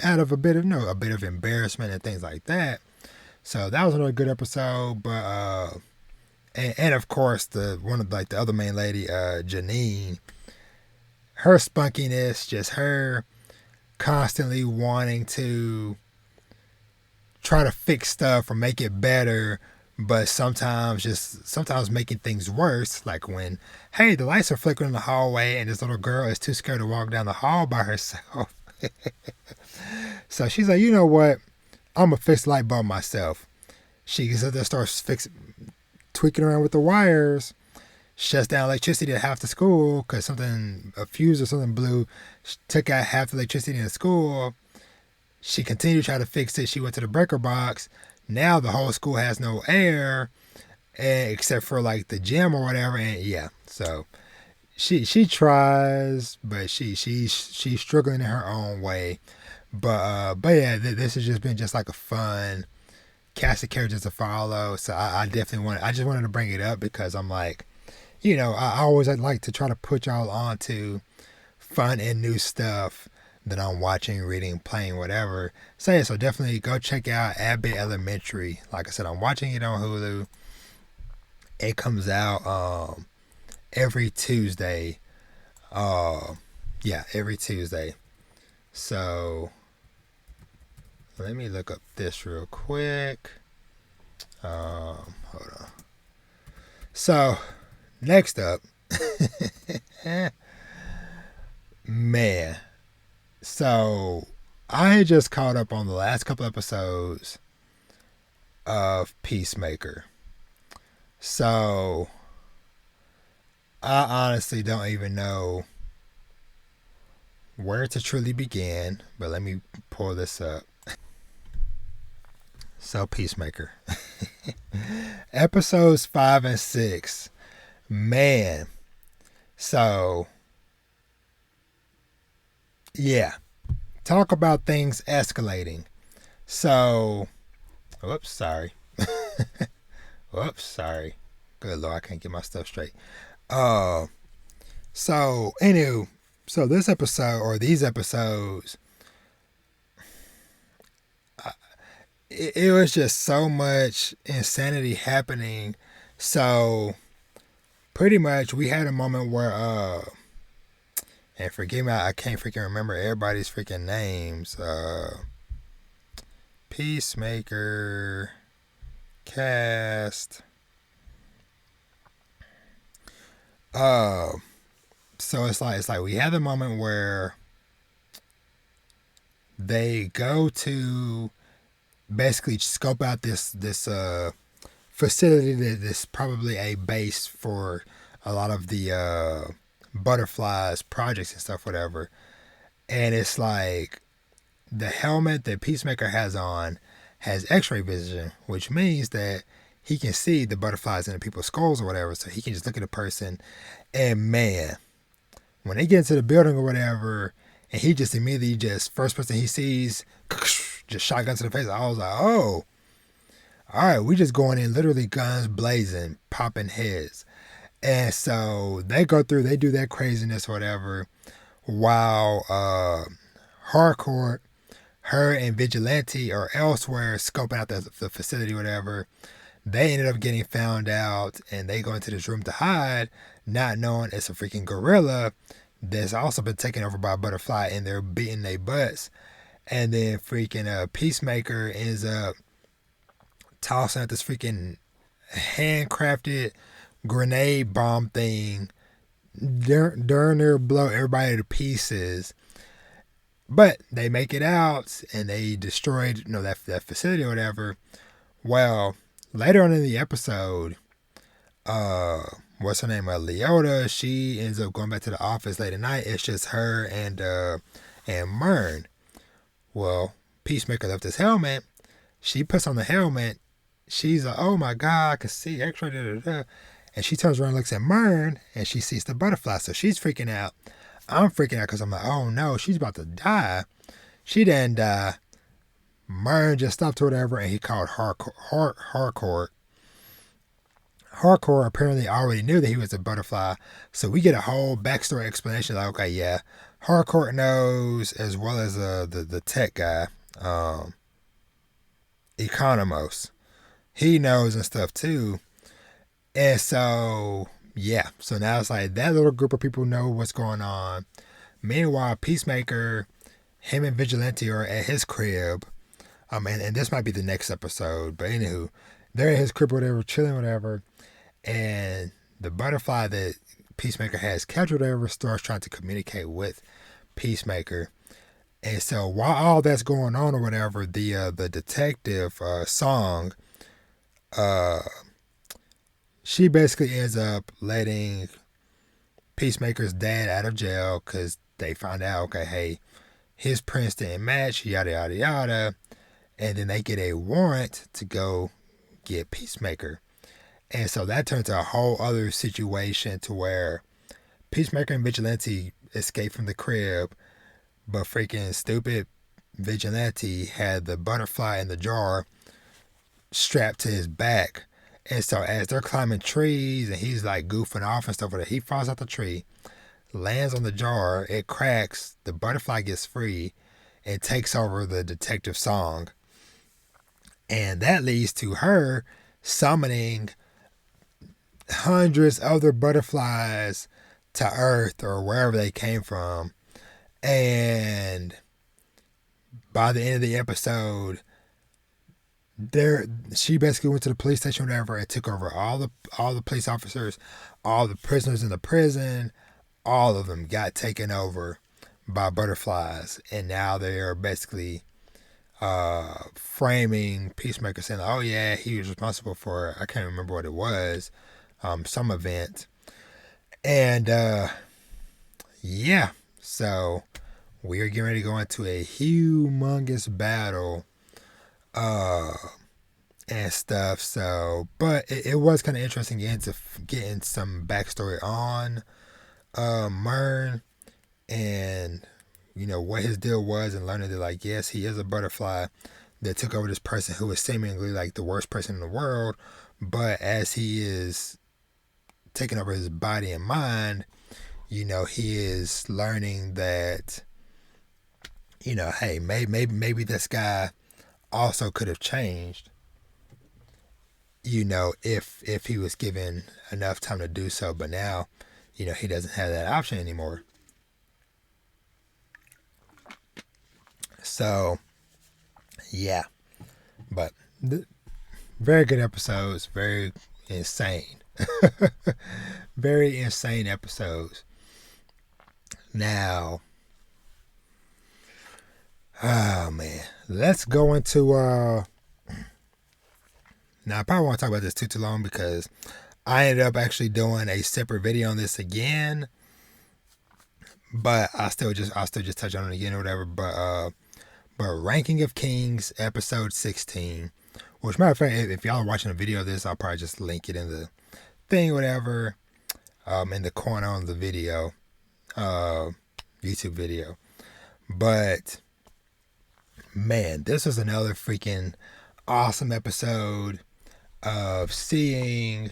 out of a bit of embarrassment and things like that. So that was another good episode. But and of course one of like the other main lady, Janine, her spunkiness, just her constantly wanting to try to fix stuff or make it better, but sometimes making things worse. Like when, hey, the lights are flickering in the hallway and this little girl is too scared to walk down the hall by herself. So she's like, you know what? I'm going to fix the light bulb myself. She gets up there, starts tweaking around with the wires, shuts down electricity at half the school because a fuse or something blew, took out half the electricity in the school. She continued to try to fix it. She went to the breaker box. Now the whole school has no air, except for like the gym or whatever. And yeah, so she tries, but she's struggling in her own way. But yeah, this has just been just like a fun cast of characters to follow. So I just wanted to bring it up because I'm like, I always like to try to put y'all on to fun and new stuff that I'm watching, reading, playing, whatever. So yeah, so definitely go check out Abbott Elementary. Like I said, I'm watching it on Hulu. It comes out every Tuesday. Every Tuesday. So Let me look up this real quick. Hold on. So, next up, man. So, I just caught up on the last couple episodes of Peacemaker. So, I honestly don't even know where to truly begin, but let me pull this up. So, Peacemaker. Episodes 5 and 6. Man. So, yeah. Talk about things escalating. So, whoops, sorry. Whoops, sorry. Good Lord, I can't get my stuff straight. So, anywho, so this episode, or these episodes, it was just so much insanity happening. So, pretty much, we had a moment where, and forgive me, I can't freaking remember everybody's freaking names. Peacemaker, cast. So it's like we had the moment where they go to basically scope out this facility that's probably a base for a lot of the butterflies projects and stuff, whatever. And it's like the helmet that Peacemaker has on has X-ray vision, which means that he can see the butterflies in the people's skulls or whatever. So he can just look at a person, and man, when they get into the building or whatever, and he just immediately first person he sees, just shotgun to the face. I was like, oh, all right, we just going in literally guns blazing, popping heads. And so they go through, they do that craziness or whatever, while Hardcore, her and Vigilante are elsewhere scoping out the facility or whatever. They ended up getting found out, and they go into this room to hide, not knowing it's a freaking gorilla that's also been taken over by a butterfly, and they're beating their butts. And then freaking Peacemaker ends up tossing out this freaking handcrafted grenade bomb thing. Darn near blow everybody to pieces. But they make it out, and they destroyed that facility or whatever. Well, later on in the episode, what's her name? Leota. She ends up going back to the office late at night. It's just her and Mern. Well, Peacemaker left his helmet. She puts on the helmet. She's like, oh my God, I can see X-ray, da, da, da. And she turns around and looks at Mern, and she sees the butterfly. So she's freaking out. I'm freaking out because I'm like, oh no, she's about to die. She didn't die. Mern just stopped or whatever, and he called Hardcore. Hardcore apparently already knew that he was a butterfly. So we get a whole backstory explanation. Like, okay, yeah, Hardcore knows, as well as the tech guy, Economos. He knows and stuff too. And so, yeah. So now it's like that little group of people know what's going on. Meanwhile, Peacemaker, him and Vigilante are at his crib. And this might be the next episode. But anywho, they're at his crib or whatever, chilling whatever. And the butterfly that Peacemaker has captured whatever starts trying to communicate with Peacemaker. And so while all that's going on or whatever, the detective Song, she basically ends up letting Peacemaker's dad out of jail because they find out, okay, hey, his prints didn't match, yada, yada, yada. And then they get a warrant to go get Peacemaker. And so that turns to a whole other situation to where Peacemaker and Vigilante escape from the crib, but freaking stupid Vigilante had the butterfly in the jar strapped to his back. And so as they're climbing trees and he's like goofing off and stuff like that, he falls out the tree, lands on the jar, it cracks, the butterfly gets free and takes over the detective Song. And that leads to her summoning hundreds of other butterflies to Earth or wherever they came from. And by the end of the episode, she basically went to the police station or whatever and took over all the police officers, all the prisoners in the prison. All of them got taken over by butterflies, and now they are basically framing Peacemaker, saying, "Oh yeah, he was responsible for, I can't remember what it was, some event." And yeah, so we are getting ready to go into a humongous battle and stuff. So, but it was kind of interesting getting some backstory on Mern, and what his deal was, and learning that, like, yes, he is a butterfly that took over this person who was seemingly like the worst person in the world, but as he is taking over his body and mind, he is learning that, hey, maybe this guy also could have changed, if he was given enough time to do so. But now, he doesn't have that option anymore. So, yeah. But very good episodes, very insane. Very insane episodes. Now, oh man, let's go into now I probably won't talk about this too long, because I ended up actually doing a separate video on this again, but I'll still just touch on it again or whatever. But Ranking of Kings episode 16, which, matter of fact, if y'all are watching a video of this, I'll probably just link it in the thing, whatever, in the corner on the video, YouTube video. But man, this is another freaking awesome episode of seeing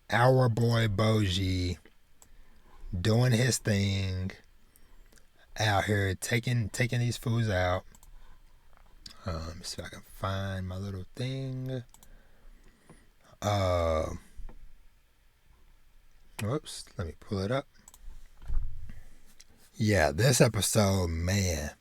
our boy Boji doing his thing out here, taking these fools out. Let me see if I can find my little thing. Whoops, let me pull it up. Yeah, this episode, man.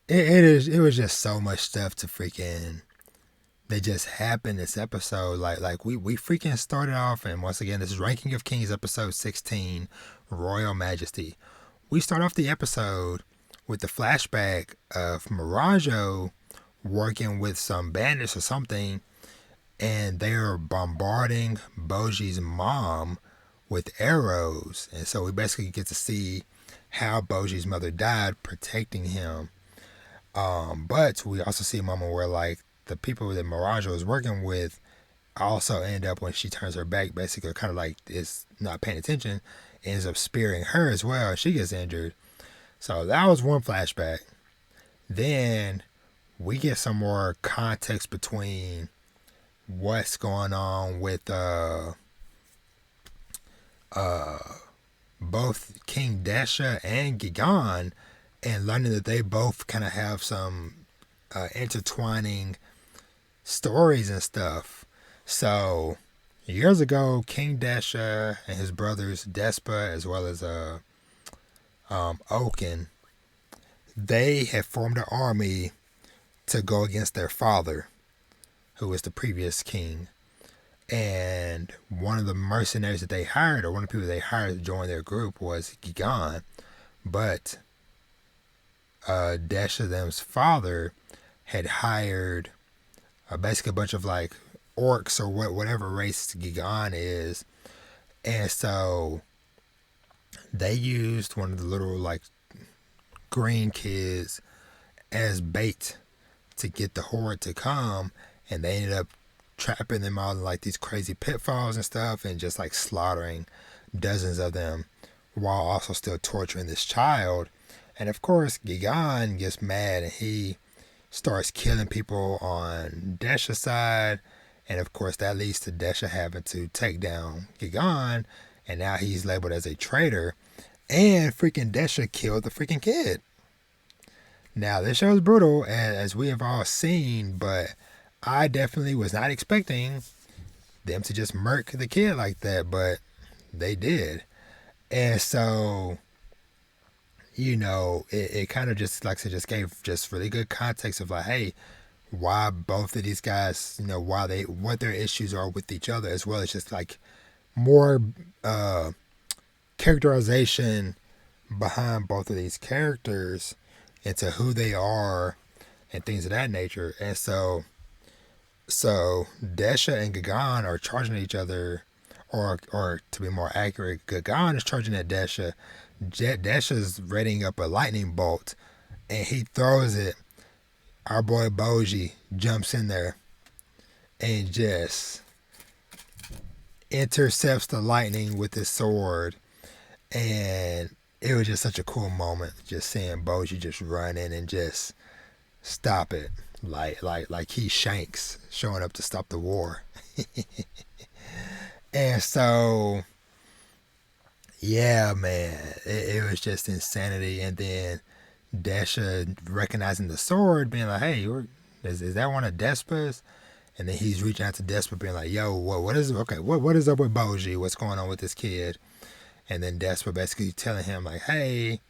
it was just so much stuff to freaking that just happened this episode. Like we freaking started off, and once again, this is Ranking of Kings episode 16, Royal Majesty. We start off the episode with the flashback of Mirajo working with some bandits or something, and they're bombarding Boji's mom with arrows. And so we basically get to see how Boji's mother died protecting him. But we also see a moment where, like, the people that Mirajo is working with also end up, when she turns her back, basically kind of like is not paying attention, ends up spearing her as well. She gets injured. So that was one flashback. Then we get some more context between what's going on with both King Desha and Gigan, and learning that they both kind of have some intertwining stories and stuff. So years ago, King Desha and his brothers Despa, as well as Oaken, they had formed an army to go against their father, who was the previous king. And one of the mercenaries that they hired, or one of the people they hired to join their group, was Gigan. But Desha them's father had hired basically a bunch of like orcs or whatever race Gigan is. And so they used one of the little like green kids as bait to get the horde to come, and they ended up trapping them all in like these crazy pitfalls and stuff, and just like slaughtering dozens of them while also still torturing this child. And of course, Gigan gets mad and he starts killing people on Desha's side. And of course, that leads to Desha having to take down Gigan. And now he's labeled as a traitor. And freaking Desha killed the freaking kid. Now, this show is brutal, as we have all seen, but I definitely was not expecting them to just murk the kid like that, but they did. And so, it kind of just, like I said, just gave just really good context of like, hey, why both of these guys, what their issues are with each other, as well as just like more characterization behind both of these characters into who they are and things of that nature. And so Desha and Gagan are charging at each other, or to be more accurate, Gagan is charging at Desha. Desha's readying up a lightning bolt, and he throws it. Our boy Boji jumps in there and just intercepts the lightning with his sword, and it was just such a cool moment, just seeing Boji just run in and just stop it, like he Shanks showing up to stop the war. And so, yeah, man, it was just insanity. And then Desha recognizing the sword, being like, "Hey, is that one of Despa's?" And then he's reaching out to Despa, being like, "Yo, what is what is up with Boji? What's going on with this kid?" And then Despa basically telling him like, "Hey,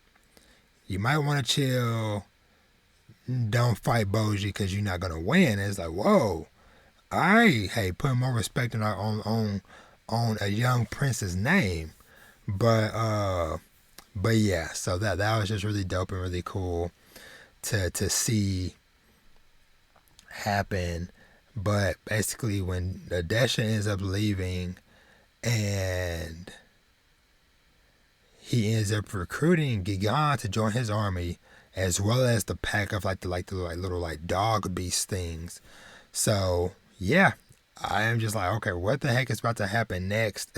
you might want to chill. Don't fight Boji because you're not gonna win." And it's like, whoa, all right, hey, put more respect on our on a young prince's name. But yeah, so that was just really dope and really cool to see happen. But basically, when Desha ends up leaving, and he ends up recruiting Gigan to join his army, as well as the pack of the little dog beast things. So yeah, I am just like, okay, what the heck is about to happen next?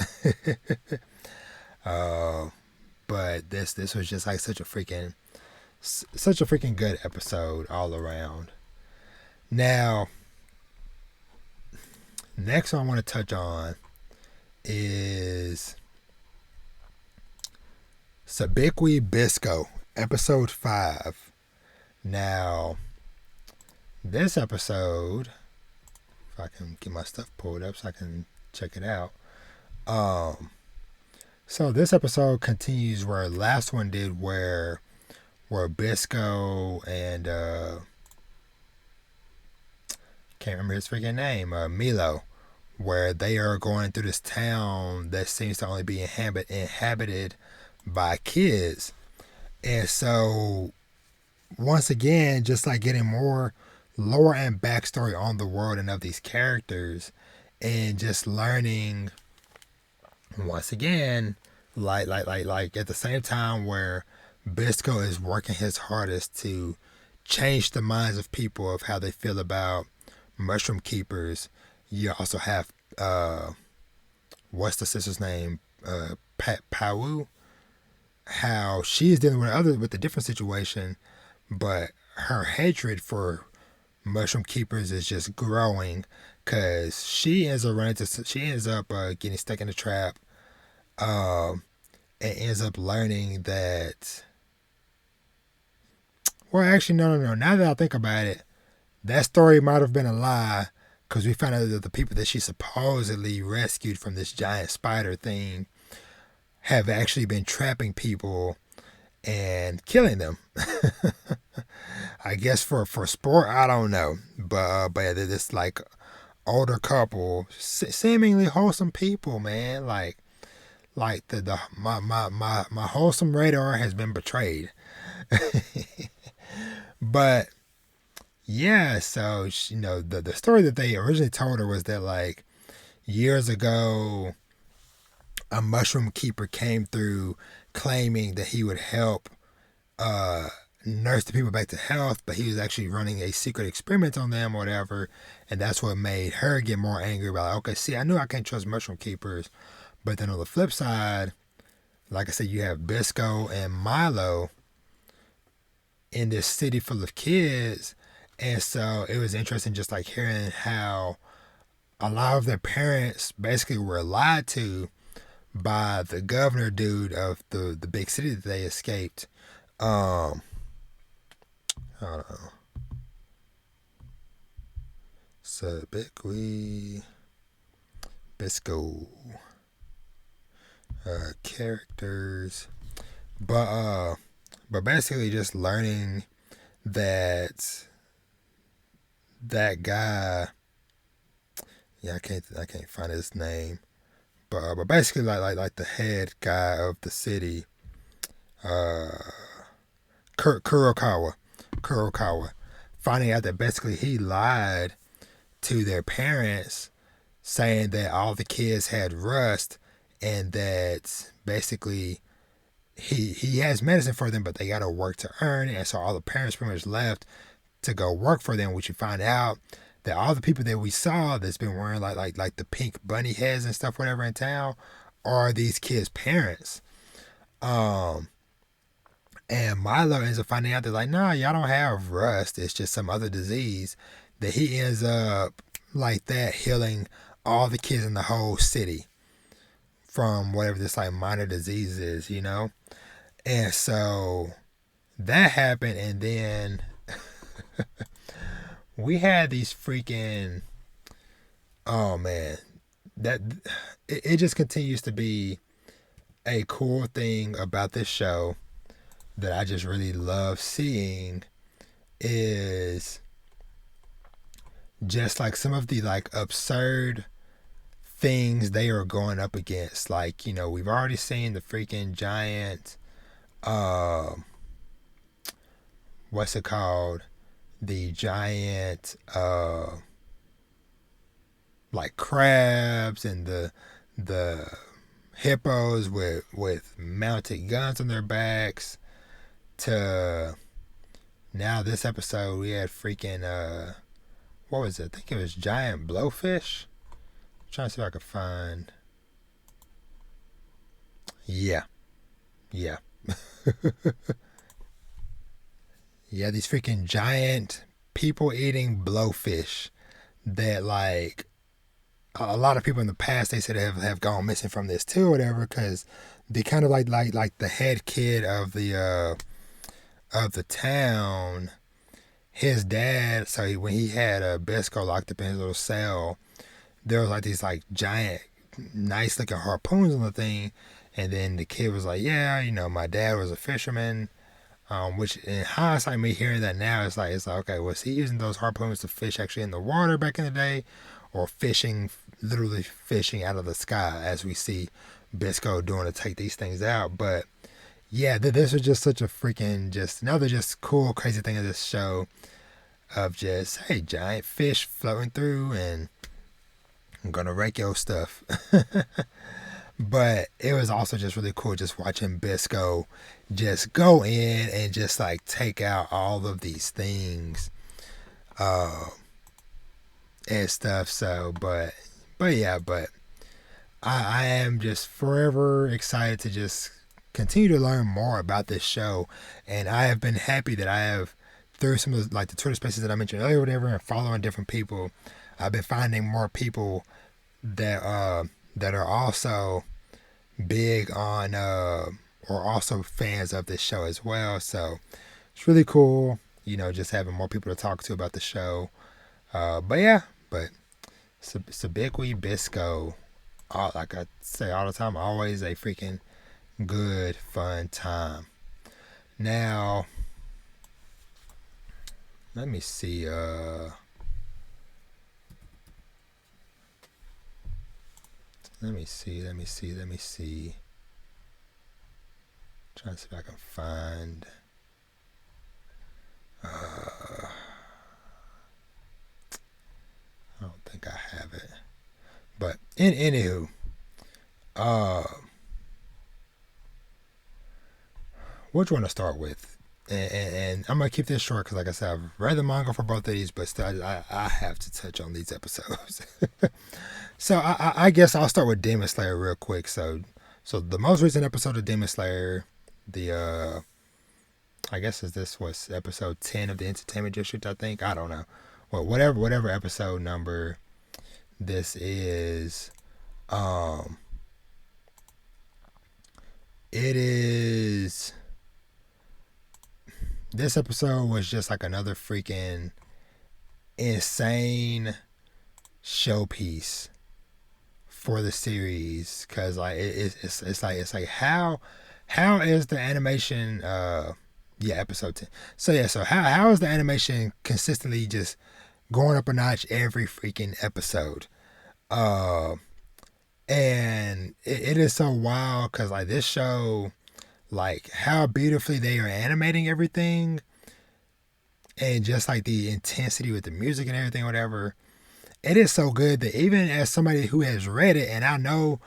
But this was just like such a freaking good episode all around. Now, next one I want to touch on is Sakibui Bisco, episode 5. Now, this episode, if I can get my stuff pulled up so I can check it out. So this episode continues where last one did, where Bisco and can't remember his freaking name, Milo, where they are going through this town that seems to only be inhabited by kids. And so once again, just like getting more lore and backstory on the world and of these characters, and just learning once again, like at the same time where Bisco is working his hardest to change the minds of people of how they feel about mushroom keepers. You also have what's the sister's name, Pawu, how she's dealing with a different situation, but her hatred for mushroom keepers is just growing, because she ends up getting stuck in a trap, and ends up learning that, well, actually, no, now that I think about it, that story might have been a lie, because we found out that the people that she supposedly rescued from this giant spider thing have actually been trapping people and killing them. I guess for sport, I don't know, but this like older couple, seemingly wholesome people, man. Like my wholesome radar has been betrayed. But yeah, so the story that they originally told her was that, like, years ago, a mushroom keeper came through claiming that he would help nurse the people back to health, but he was actually running a secret experiment on them or whatever, and that's what made her get more angry about, like, okay, see, I knew I can't trust mushroom keepers. But then on the flip side, like I said, you have Bisco and Milo in this city full of kids, and so it was interesting just like hearing how a lot of their parents basically were lied to by the governor dude of the big city that they escaped. Hold on. Sakibui Bisco. characters, but basically just learning that that guy. Yeah, I can't find his name, but basically like the head guy of the city, uh, Kurokawa, finding out that basically he lied to their parents, saying that all the kids had rust, and that basically he has medicine for them, but they got to work to earn it, and so all the parents pretty much left to go work for them, which you find out that all the people that we saw that's been wearing like the pink bunny heads and stuff whatever in town are these kids' parents. Um and Milo ends up finding out that like, nah, y'all don't have rust. It's just some other disease that he ends up like that healing all the kids in the whole city from whatever this like minor disease is, you know? And so that happened, and then we had these freaking, oh man, that it just continues to be a cool thing about this show that I just really love seeing is just like some of the like absurd things they are going up against. Like, you know, we've already seen the freaking giant, what's it called? The giant, like crabs and the hippos with mounted guns on their backs. To now this episode we had freaking what was it? I think it was giant blowfish. I'm trying to see if I could find. Yeah. Yeah. Yeah, these freaking giant people eating blowfish that like a lot of people in the past they said have gone missing from this too or whatever, because they kind of like the head kid of the town, his dad. So when he had a Bisco locked up in his little cell, there was like these like giant, nice looking harpoons on the thing, and then the kid was like, "Yeah, you know, my dad was a fisherman." Which in hindsight, me hearing that now, it's like okay, was he using those harpoons to fish actually in the water back in the day, or fishing, literally fishing out of the sky, as we see Bisco doing to take these things out? But yeah, this was just such a freaking just another just cool, crazy thing of this show of just, hey, giant fish floating through and I'm gonna wreck your stuff. But it was also just really cool just watching Bisco just go in and just like take out all of these things and stuff. So, but yeah, but I am just forever excited to just continue to learn more about this show, and I have been happy that I have, through some of the, like the Twitter spaces that I mentioned earlier, whatever, and following different people, I've been finding more people that are also big on or also fans of this show as well. So it's really cool, you know, just having more people to talk to about the show. But yeah, but Sakibui Bisco, like I say all the time, always a freaking good fun time. Now, let me see. Let me see. Trying to see if I can find. I don't think I have it. But anywho, which one to start with? And I'm gonna keep this short because, like I said, I've read the manga for both of these, but still, I have to touch on these episodes. So I guess I'll start with Demon Slayer real quick. So the most recent episode of Demon Slayer, the I guess this was episode 10 of the Entertainment District. I think, I don't know. Well, whatever episode number this is, it is. This episode was just like another freaking insane showpiece for the series, because like it's like how is the animation episode 10. So how is the animation consistently just going up a notch every freaking episode? And it is so wild because like this show, like how beautifully they are animating everything, and just like the intensity with the music and everything, whatever. It is so good that even as somebody who has read it and I know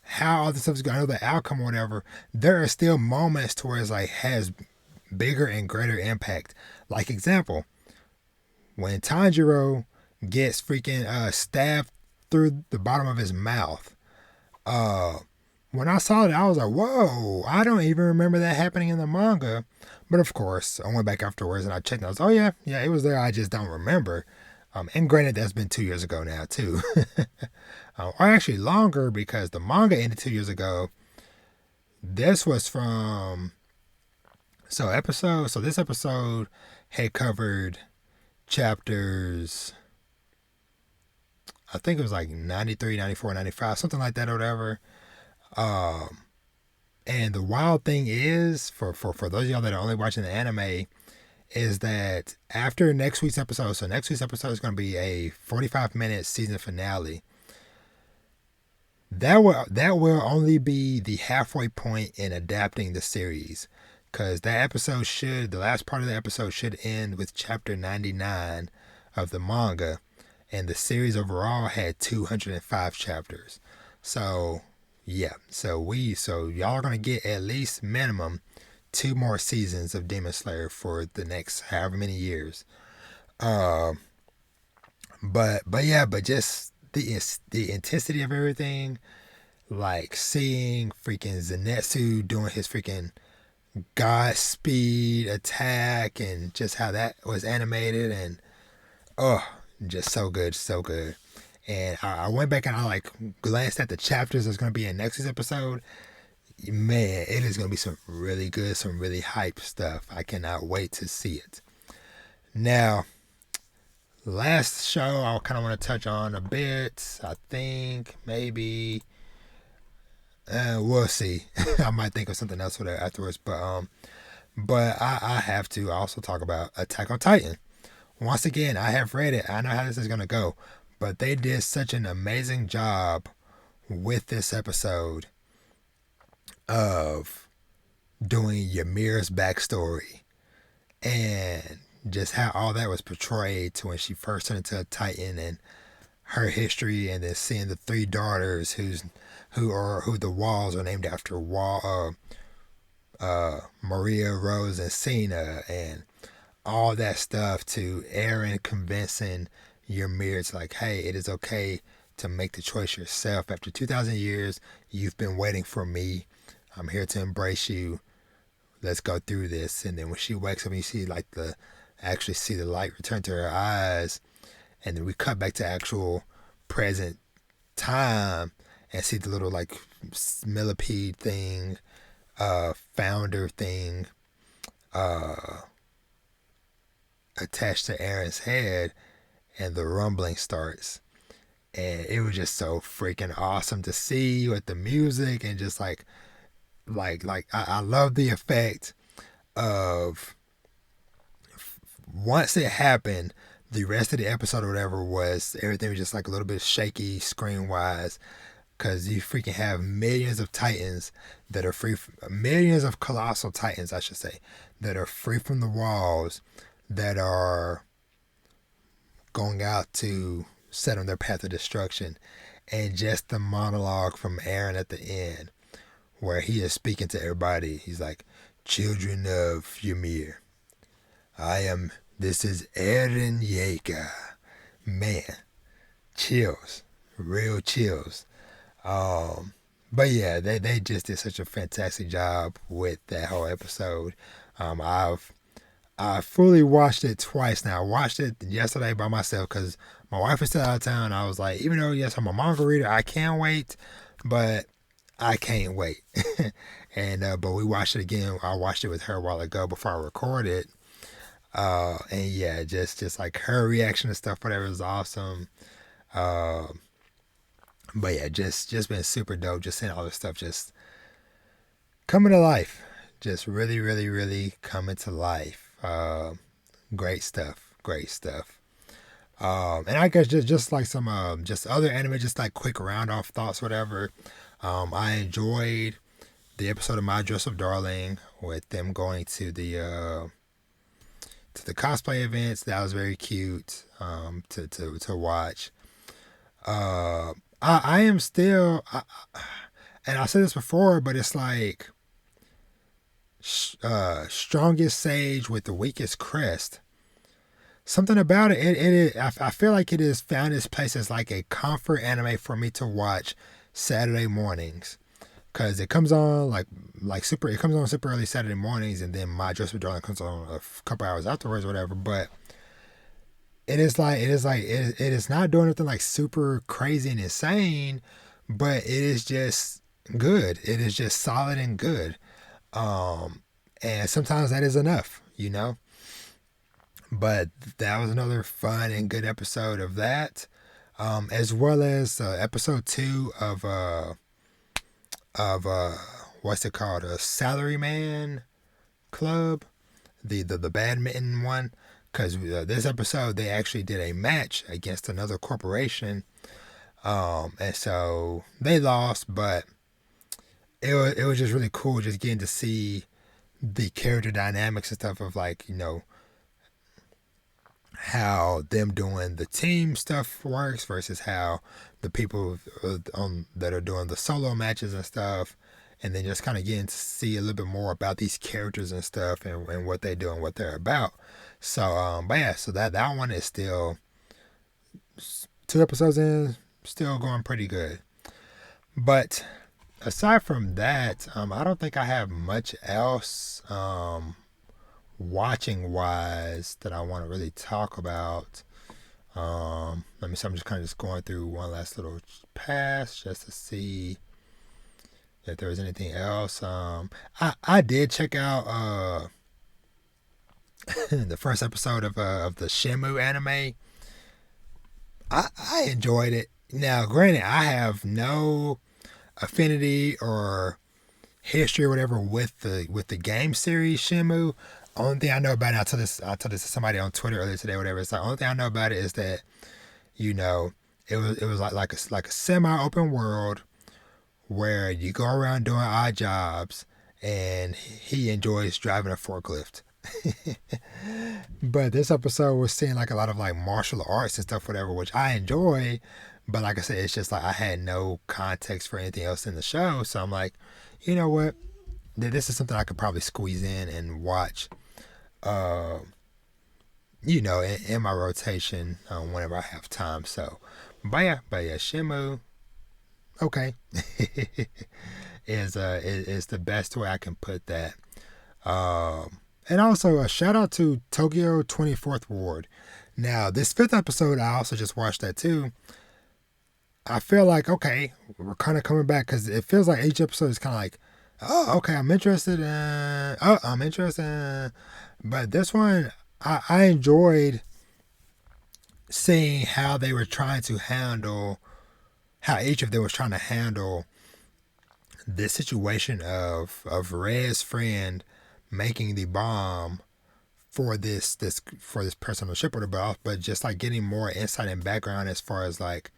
how all this stuff is going, I know the outcome or whatever, there are still moments to where it's like has bigger and greater impact. Like example, when Tanjiro gets freaking stabbed through the bottom of his mouth. When I saw it, I was like, whoa, I don't even remember that happening in the manga. But of course, I went back afterwards and I checked and I was, oh yeah, it was there. I just don't remember. And granted, that's been 2 years ago now too. Or actually longer because the manga ended 2 years ago. This was from, so this episode had covered chapters, I think it was like 93, 94, 95, something like that or whatever. And the wild thing is, for those of y'all that are only watching the anime, is that after next week's episode, so next week's episode is going to be a 45-minute season finale. That will only be the halfway point in adapting the series, because the last part of the episode should end with chapter 99 of the manga, and the series overall had 205 chapters. So yeah, so y'all are gonna get at least minimum 2 more seasons of Demon Slayer for the next however many years. But just the intensity of everything, like seeing freaking Zenitsu doing his freaking Godspeed attack and just how that was animated, and just so good. And I went back and I like glanced at the chapters that's going to be in next week's episode. Man, it is going to be some really good, some really hype stuff. I cannot wait to see it. Now, last show I kind of want to touch on a bit. I think maybe we'll see. I might think of something else for that afterwards, but I have to also talk about Attack on Titan. Once again, I have read it. I know how this is going to go. But they did such an amazing job with this episode of doing Ymir's backstory and just how all that was portrayed to when she first turned into a Titan, and her history, and then seeing the 3 daughters who the walls are named after, Maria, Rose, and Cena, and all that stuff, to Eren convincing Ymir. It's like, hey, it is okay to make the choice yourself. After 2,000 years, you've been waiting for me. I'm here to embrace you. Let's go through this. And then when she wakes up and you see actually see the light return to her eyes, and then we cut back to actual present time and see the little like millipede thing, founder thing, attached to Eren's head, and the rumbling starts. And it was just so freaking awesome to see with the music, and just like I love the effect of, once it happened, the rest of the episode or whatever was, everything was just like a little bit shaky screen wise, because you freaking have millions of titans that are free, millions of colossal titans I should say, that are free from the walls, that are going out to set on their path of destruction. And just the monologue from Eren at the end, where he is speaking to everybody. He's like, children of Ymir, this is Eren Yeager. Man, chills, real chills. But yeah, they just did such a fantastic job with that whole episode. I fully watched it twice now. I watched it yesterday by myself because my wife was still out of town. I was like, even though, yes, I'm a manga reader, I can't wait, but I can't wait. But we watched it again. I watched it with her a while ago before I recorded. And yeah, just like her reaction to stuff, whatever, was awesome. But yeah, just been super dope. Just seeing all this stuff just coming to life. Just really, really, really coming to life. Great stuff. Great stuff. And I guess just like some just other anime, just like quick round off thoughts, whatever. I enjoyed the episode of My Dress Up Darling with them going to the cosplay events. That was very cute to watch. I am still, and I said this before, but it's like strongest sage with the weakest crest. Something about it, I feel like it has found its place as like a comfort anime for me to watch Saturday mornings. Cause it comes on it comes on super early Saturday mornings, and then My Dress Up Darling comes on a couple hours afterwards, or whatever. But it is not doing anything like super crazy and insane, but it is just good. It is just solid and good. And sometimes that is enough, you know. But that was another fun and good episode of that, as well as episode 2 of what's it called, a Salaryman Club, the badminton one. Because this episode they actually did a match against another corporation, and so they lost, but it was just really cool just getting to see the character dynamics and stuff of, like, you know, how them doing the team stuff works versus how the people that are doing the solo matches and stuff, and then just kind of getting to see a little bit more about these characters and stuff, and what they do and what they're about. So but yeah, so that one is still 2 episodes in, still going pretty good. But aside from that, I don't think I have much else watching wise that I want to really talk about. Let me see, I'm just kind of just going through one last little pass just to see if there was anything else. I did check out the first episode of the Shenmu anime. I enjoyed it. Now, granted, I have no affinity or history or whatever with the game series Shenmu. Only thing I know about it, I told this to somebody on Twitter earlier today, whatever. It's the only thing I know about it is that, you know, it was like a semi-open world where you go around doing odd jobs, and he enjoys driving a forklift. But this episode was seeing like a lot of like martial arts and stuff, whatever, which I enjoy. But like I said, it's just like I had no context for anything else in the show, so I'm like, you know what? This is something I could probably squeeze in and watch, you know, in my rotation whenever I have time. So, but yeah, Shenmu, okay, is the best way I can put that. And also a shout out to Tokyo 24th Ward. Now, this 5th episode, I also just watched that too. I feel like, okay, we're kind of coming back, because it feels like each episode is kind of like, oh, okay, I'm interested. I'm interested. But this one, I enjoyed seeing how they were trying to handle, how each of them was trying to handle this situation of Red's friend making the bomb for this personal ship or the, but just like getting more insight and background as far as like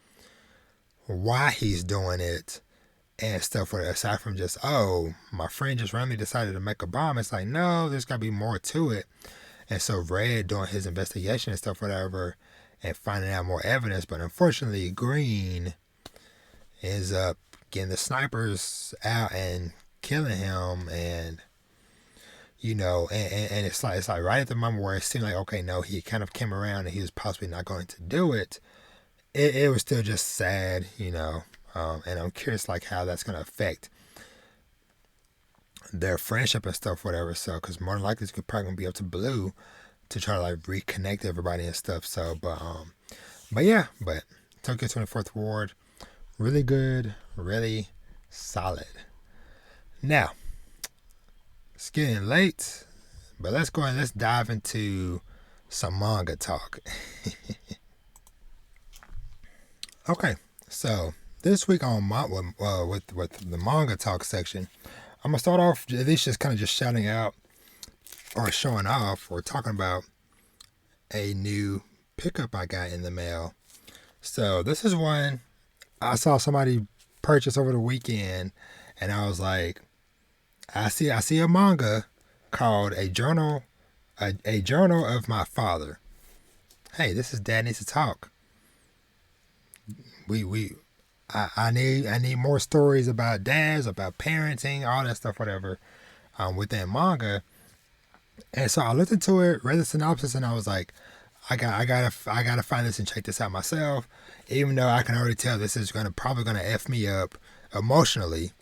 why he's doing it and stuff, for aside from just, oh, my friend just randomly decided to make a bomb. It's like, no, there's got to be more to it. And so Red doing his investigation and stuff, whatever, and finding out more evidence. But unfortunately, Green ends up getting the snipers out and killing him. And, you know, and it's like right at the moment where it seemed like, okay, no, he kind of came around and he was possibly not going to do it. It was still just sad, you know. And I'm curious, like, how that's going to affect their friendship and stuff, whatever. So, because more than likely, it's probably going to be up to Blue to try to, like, reconnect everybody and stuff. So, but yeah, but Tokyo 24th Ward, really good, really solid. Now, it's getting late, but let's go and let's dive into some manga talk. Okay, so this week on with the Manga Talk section, I'm gonna start off at least just kind of just shouting out or showing off or talking about a new pickup I got in the mail. So this is one I saw somebody purchase over the weekend, and I was like, I see a manga called a journal of my father. Hey, this is Dad Needs to Talk. I need more stories about dads, about parenting, all that stuff, whatever, within manga. And so I looked into it, read the synopsis, and I was like, I gotta find this and check this out myself. Even though I can already tell this is probably gonna F me up emotionally.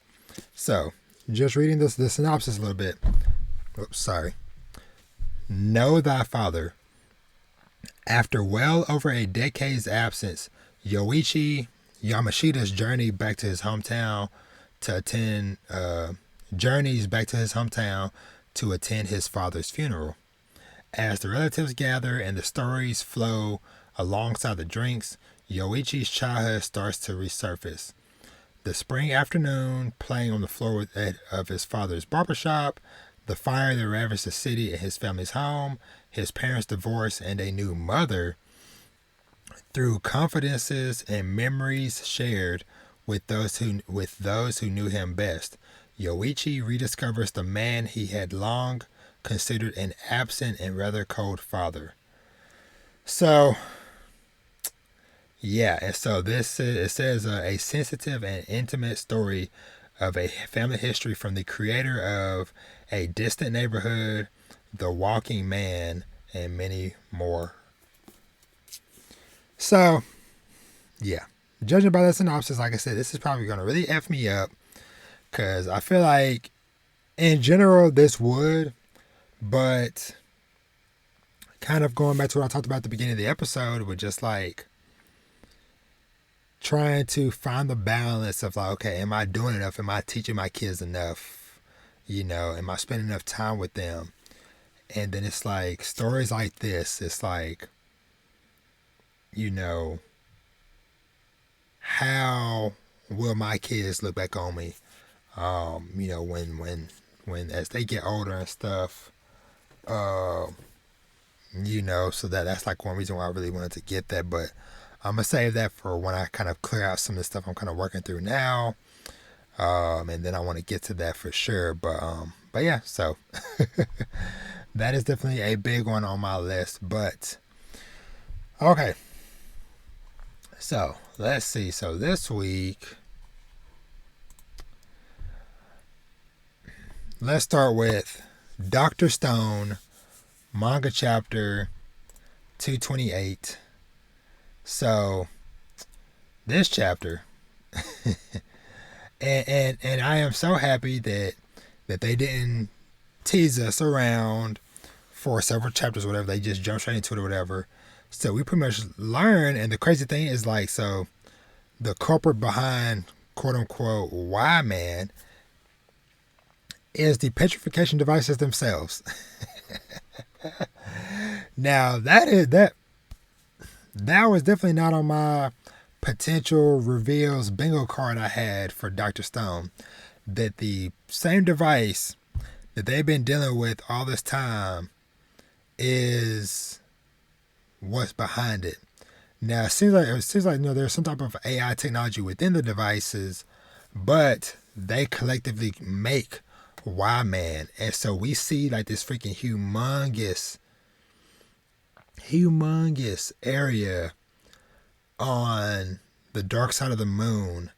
So, just reading the synopsis a little bit. Oops, sorry. Know thy father. After well over a decade's absence, Yoichi Yamashita's journey back to his hometown to attend his father's funeral. As the relatives gather and the stories flow alongside the drinks, Yoichi's childhood starts to resurface. The spring afternoon, playing on the floor of his father's barbershop, the fire that ravaged the city and his family's home, his parents' divorce, and a new mother. Through confidences and memories shared with those who knew him best, Yoichi rediscovers the man he had long considered an absent and rather cold father. So, yeah, and so it says a sensitive and intimate story of a family history from the creator of A Distant Neighborhood, The Walking Man, and many more. So, yeah, judging by the synopsis, like I said, this is probably going to really F me up, because I feel like in general this would, but kind of going back to what I talked about at the beginning of the episode with just like trying to find the balance of like, okay, am I doing enough? Am I teaching my kids enough? You know, am I spending enough time with them? And then it's like stories like this, it's like, you know, how will my kids look back on me? You know, when as they get older and stuff, you know, so that's like one reason why I really wanted to get that, but I'm gonna save that for when I kind of clear out some of the stuff I'm kind of working through now, and then I want to get to that for sure. But yeah, so that is definitely a big one on my list. But okay, so let's see. So this week, let's start with Dr. Stone, manga chapter 228. So this chapter, and I am so happy that they didn't tease us around for several chapters or whatever. They just jumped straight into it or whatever. So we pretty much learn, and the crazy thing is like, so the culprit behind quote unquote Y Man is the petrification devices themselves. Now that was definitely not on my potential reveals bingo card I had for Dr. Stone. That the same device that they've been dealing with all this time is what's behind it. Now it seems like you know, there's some type of AI technology within the devices, but they collectively make Y Man, and so we see like this freaking humongous area on the dark side of the moon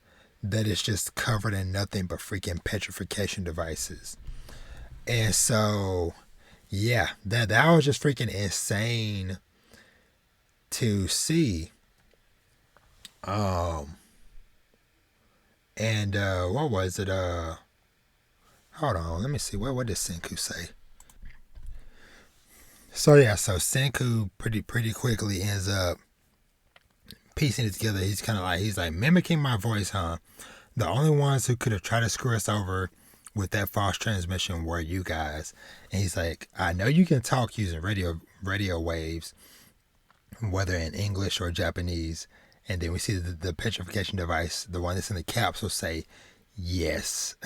that is just covered in nothing but freaking petrification devices. And so, yeah, that was just freaking insane to see. And what was it? Hold on, let me see. What did Senku say? So yeah, so Senku pretty quickly ends up piecing it together. He's like mimicking my voice, huh? The only ones who could have tried to screw us over with that false transmission were you guys. And he's like, I know you can talk using radio waves, whether in English or Japanese, And then we see the petrification device, the one that's in the capsule, say yes.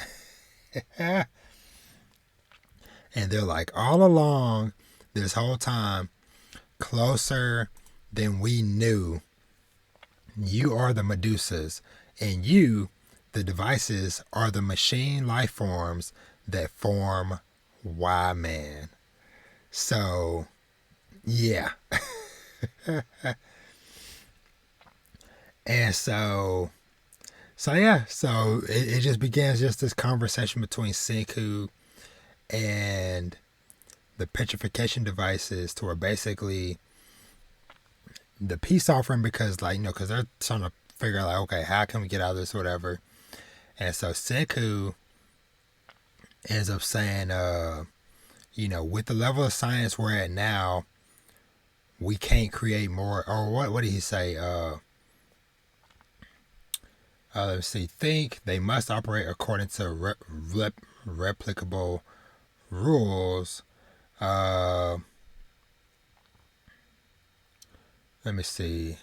And they're like, all along this whole time, closer than we knew, you are the Medusas, and you, the devices, are the machine life forms that form Y-Man. So, yeah. And so yeah, so it just begins just this conversation between Senku and the petrification devices, to where basically the peace offering, because like, because they're trying to figure out like, okay, how can we get out of this, whatever. And so Senku ends up saying, with the level of science we're at now, we can't create more, or what did he say? Let's see. Think they must operate according to replicable rules. Let me see.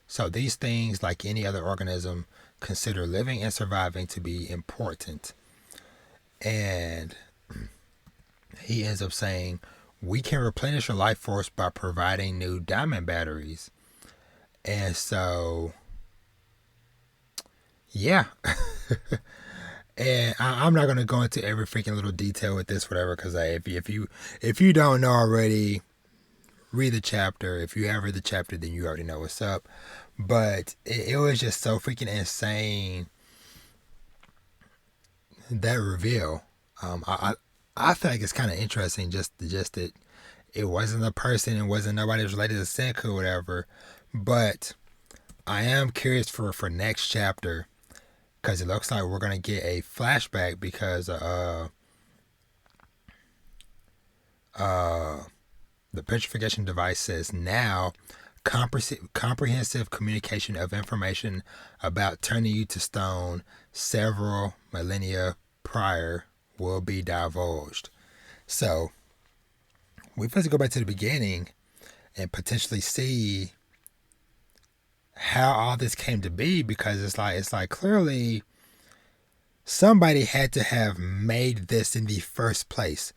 So these things, like any other organism, consider living and surviving to be important. And he ends up saying, we can replenish your life force by providing new diamond batteries. And so, yeah. And I'm not going to go into every freaking little detail with this, whatever, because if you don't know already, read the chapter. If you have read the chapter, then you already know what's up. But it was just so freaking insane, that reveal. I feel like it's kind of interesting, just that it wasn't a person, it wasn't nobody related to Senku or whatever. But I am curious for next chapter, because it looks like we're gonna get a flashback, because the petrification device says now comprehensive communication of information about turning you to stone several millennia prior will be divulged. So we have to go back to the beginning and potentially see how all this came to be, because it's like clearly somebody had to have made this in the first place.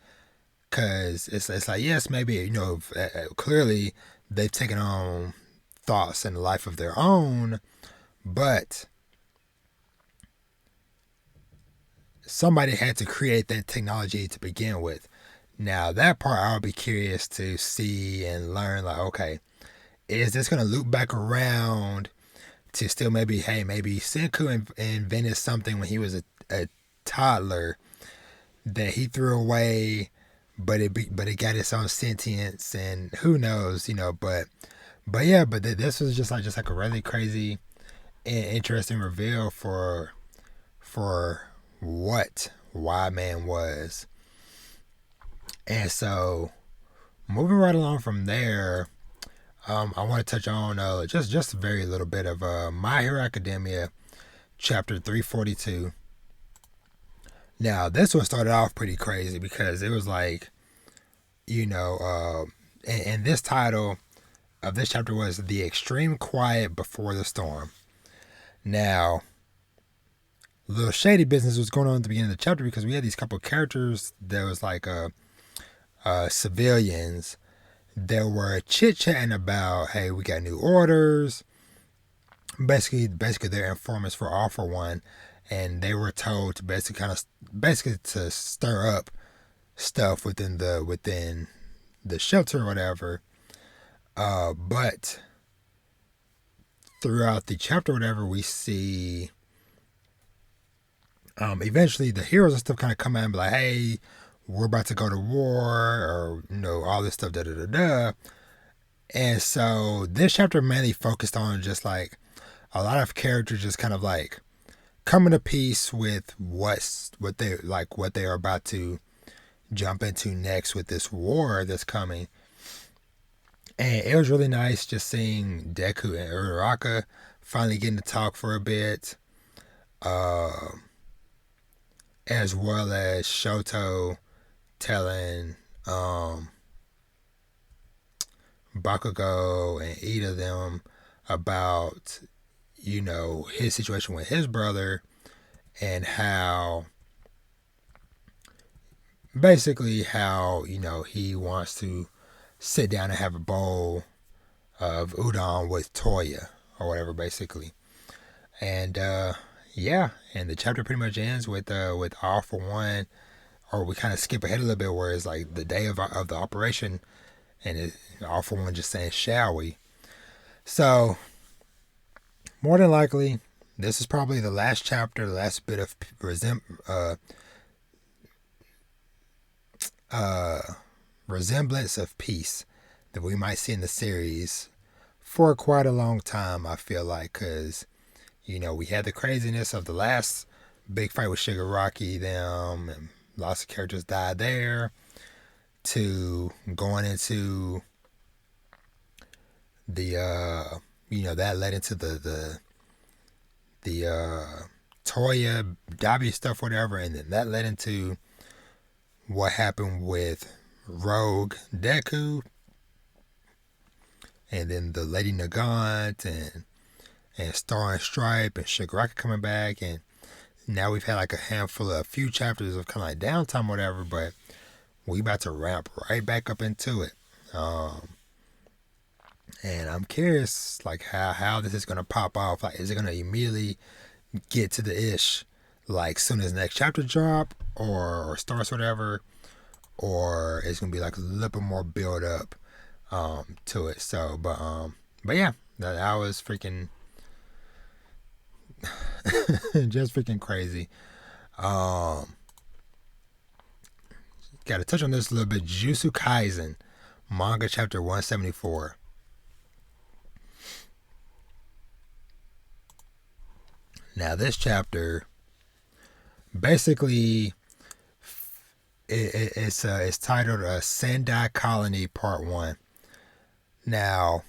Because it's like, yes, maybe, clearly they've taken on thoughts and a life of their own, but somebody had to create that technology to begin with. Now, that part I'll be curious to see and learn, like, okay, is this going to loop back around to still maybe Senku invented something when he was a toddler that he threw away, but it got its own sentience, and who knows, but this was just like a really crazy and interesting reveal for what Y-Man was. And so moving right along from there, I want to touch on just a very little bit of My Hero Academia chapter 342. Now, this one started off pretty crazy, because it was like, and this title of this chapter was The Extreme Quiet Before the Storm. Now, a little shady business was going on at the beginning of the chapter, because we had these couple of characters that was like civilians that were chit-chatting about, hey, we got new orders. Basically they're informants for All For One, and they were told to basically to stir up stuff within the shelter or whatever. But throughout the chapter or whatever, we see eventually the heroes and stuff kind of come out and be like, hey, we're about to go to war, or all this stuff, da da da da. And so this chapter mainly focused on just like a lot of characters just kind of like coming to peace with what they are about to jump into next with this war that's coming. And it was really nice just seeing Deku and Uraraka finally getting to talk for a bit, as well as Shoto telling Bakugo and Ida them about, his situation with his brother and how he wants to sit down and have a bowl of udon with Toya or whatever, basically. And and the chapter pretty much ends with All For One, or we kind of skip ahead a little bit where it's like the day of the operation, and All For One just saying, "Shall we?" So more than likely, this is probably the last chapter, the last bit of resemblance of peace that we might see in the series for quite a long time, I feel like, because we had the craziness of the last big fight with Shigaraki them, and lots of characters died there, to going into the that led into the Toya Dabi stuff, whatever, and then that led into what happened with Rogue Deku, and then the Lady Nagant, and Star and Stripe, and Shigaraki coming back, and now we've had like a few chapters of kind of like downtime, whatever, but we about to ramp right back up into it. And I'm curious, like, how this is gonna pop off. Like, is it gonna immediately get to the ish, like, soon as the next chapter drop, or starts, whatever, or it's gonna be like a little bit more build up to it. So, but yeah, that was freaking just freaking crazy. Got to touch on this a little bit. Jujutsu Kaisen, manga chapter 174. Now this chapter, basically, it's titled Sendai Colony Part 1. Now,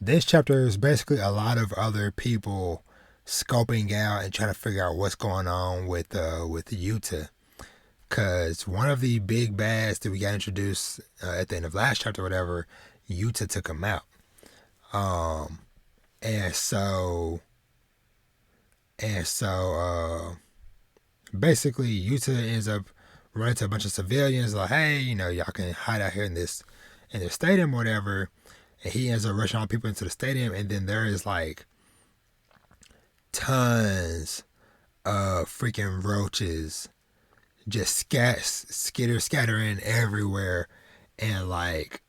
this chapter is basically a lot of other people scoping out and trying to figure out what's going on with Yuta. Because one of the big bads that we got introduced at the end of last chapter, whatever, Yuta took him out. And so basically Yuta ends up running to a bunch of civilians, like, hey, y'all can hide out here in this stadium or whatever. And he ends up rushing all people into the stadium, and then there is like tons of freaking roaches just scattering everywhere, and like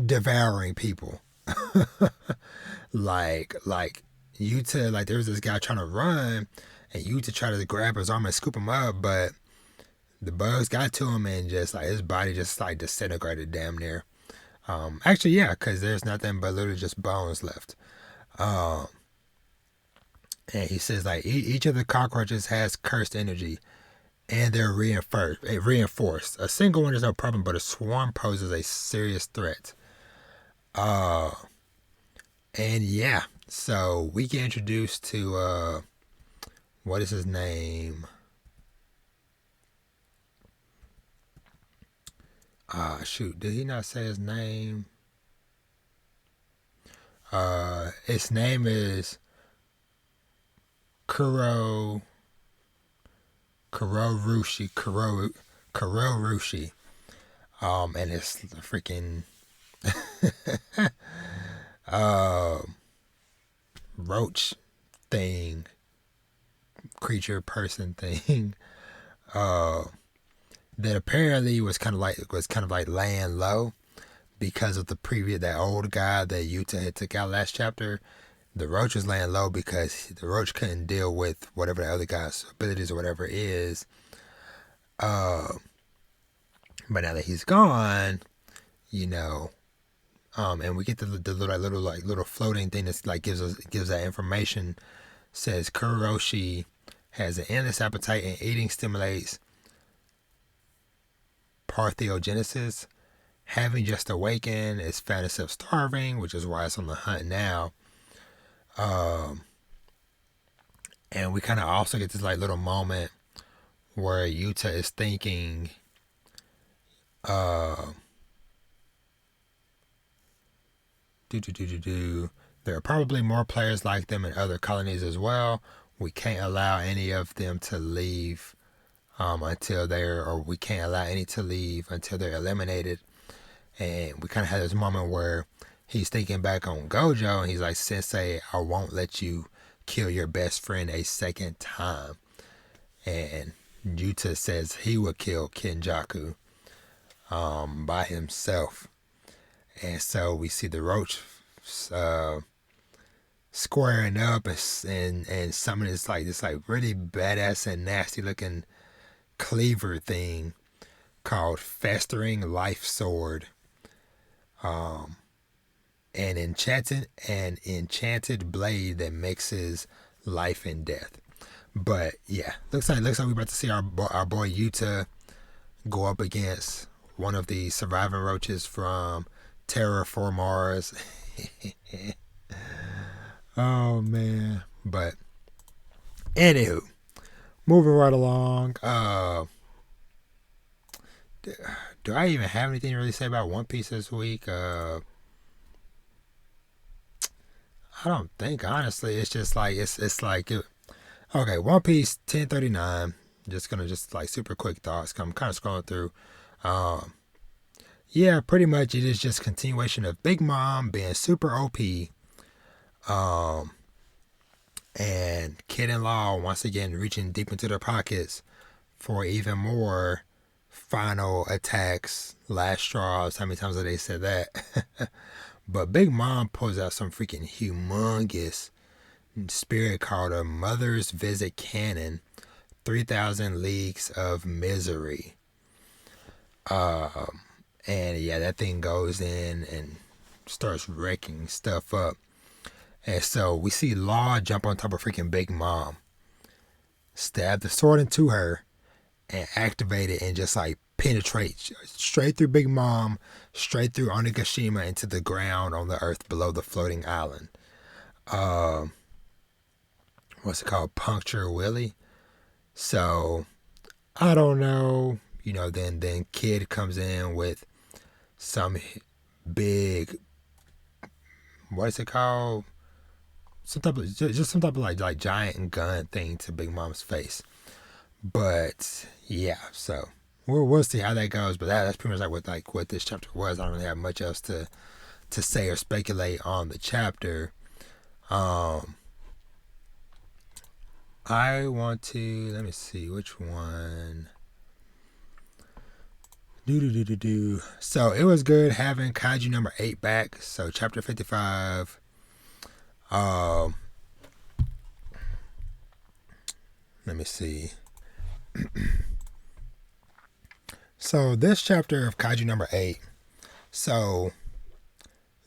devouring people. like Yuta, like there was this guy trying to run, and Yuta tried to grab his arm and scoop him up, but the bugs got to him, and just like his body just like disintegrated damn near. Actually, yeah, because there's nothing but literally just bones left. And he says like each of the cockroaches has cursed energy, and they're reinforced. A single one is no problem, but a swarm poses a serious threat. And yeah, so we get introduced to what is his name? Shoot, did he not say his name? His name is Kurorushi. And it's freaking roach thing, creature person thing, that apparently was kind of like laying low because of that old guy that Yuta had took out last chapter. The roach was laying low because the roach couldn't deal with whatever the other guy's abilities or whatever is. But now that he's gone, and we get the little floating thing that's like gives that information. Says Kuroshi has an endless appetite, and eating stimulates parthenogenesis. Having just awakened, its fantasy of starving, which is why it's on the hunt now. And we kind of also get this like little moment where Yuta is thinking, There are probably more players like them in other colonies as well. We can't allow any of them to leave we can't allow any to leave until they're eliminated. And we kind of had this moment where he's thinking back on Gojo, and he's like, Sensei, I won't let you kill your best friend a second time. And Yuta says he would kill Kenjaku by himself. And so we see the Roach squaring up and summoning this really badass and nasty looking cleaver thing called Festering Life Sword. An enchanted blade that mixes life and death. But yeah, looks like we're about to see our boy Yuta go up against one of the surviving roaches from Terror for Mars. Oh man. But anywho, moving right along. Do I even have anything to really say about One Piece this week? I don't think, honestly. It's just like okay, One Piece 1039. Just gonna super quick thoughts. I'm kind of scrolling through. Yeah, pretty much it is just continuation of Big Mom being super OP. And Kid and Law once again reaching deep into their pockets for even more final attacks. Last straws. How many times have they said that? But Big Mom pulls out some freaking humongous spirit called a Mother's Visit Cannon. 3,000 Leagues of Misery. And yeah, that thing goes in and starts wrecking stuff up. And so we see Law jump on top of freaking Big Mom, stab the sword into her, and activate it and just penetrate straight through Big Mom, straight through Onigashima into the ground on the earth below the floating island. What's it called? Puncture Willie. So I don't know. Then Kid comes in with some big, what is it called? Some type of giant gun thing to Big Mom's face. But yeah, so we'll see how that goes. But that's pretty much what this chapter was. I don't really have much else to say or speculate on the chapter. I want to, let me see which one. So it was good having Kaiju number 8 back. So chapter 55. Let me see. So this chapter of Kaiju number 8. So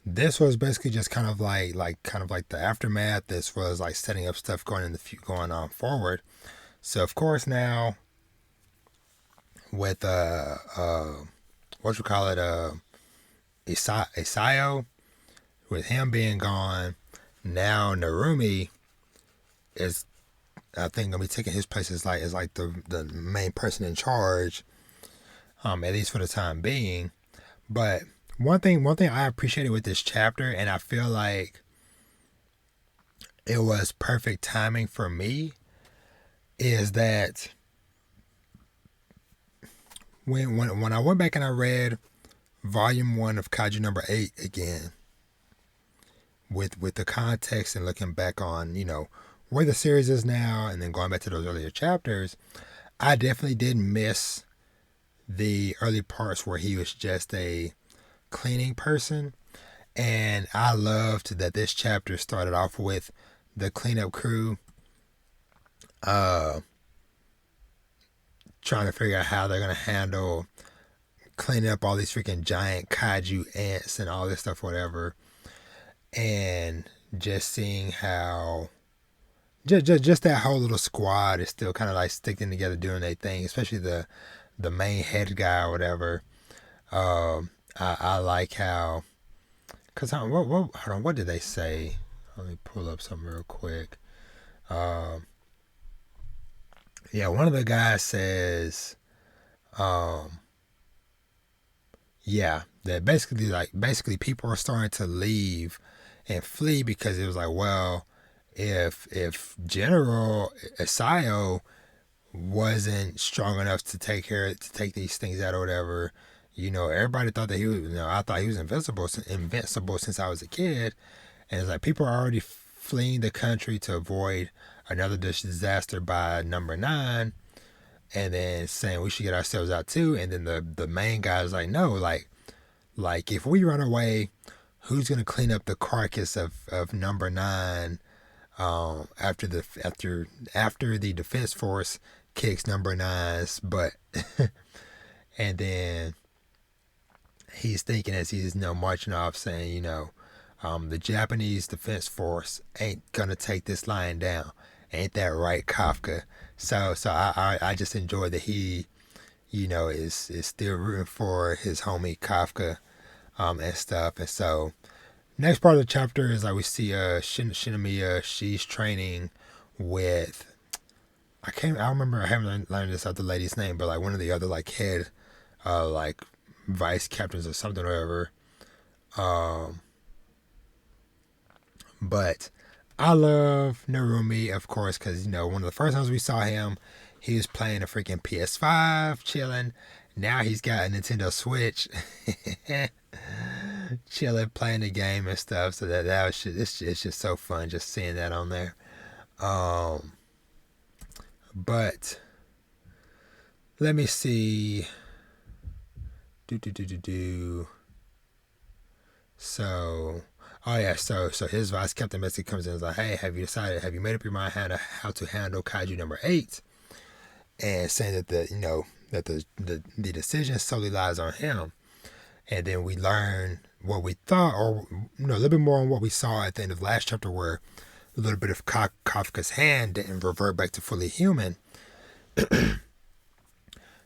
this was basically just kind of like the aftermath. This was setting up stuff going on forward. So of course now with Isayo, with him being gone, now Narumi is, I think, gonna be taking his place as the main person in charge, at least for the time being. But one thing I appreciated with this chapter, and I feel like it was perfect timing for me, is that when I went back and I read volume 1 of Kaiju number 8 again, with the context and looking back on, where the series is now, and then going back to those earlier chapters, I definitely did miss the early parts where he was just a cleaning person. And I loved that this chapter started off with the cleanup crew trying to figure out how they're going to handle cleaning up all these freaking giant kaiju ants and all this stuff, whatever. And just seeing how just that whole little squad is still kind of sticking together, doing their thing, especially the main head guy or whatever. I like how, because hold on, what did they say? Let me pull up something real quick. Yeah, one of the guys says, yeah, that basically people are starting to leave and flee because it was like, well, if General Isayo wasn't strong enough to take these things out or whatever, everybody thought that he was, I thought he was invincible since I was a kid. And it's like people are already fleeing the country to avoid another disaster by number 9, and then saying we should get ourselves out too. And then the main guy's like, no, like if we run away, who's gonna clean up the carcass of number 9 after the defense force kicks number 9's butt? And then he's thinking as he's marching off, saying, the Japanese defense force ain't gonna take this lion down. Ain't that right, Kafka? So I just enjoy that he, is still rooting for his homie Kafka, and stuff. And so next part of the chapter is like we see Shinomiya. She's training with I remember, I haven't learned this out the lady's name, but like one of the other like head like vice captains or something or whatever. But I love Narumi, of course, because, one of the first times we saw him, he was playing a freaking PS5, chilling. Now he's got a Nintendo Switch, chilling, playing the game and stuff. So that was just, it's just so fun just seeing that on there. But let me see. So, oh yeah, so his vice captain basically comes in and is like, hey, have you made up your mind how to handle Kaiju number 8? And saying that the decision solely lies on him. And then we learn what we thought, or a little bit more on what we saw at the end of last chapter, where a little bit of Kafka's hand didn't revert back to fully human.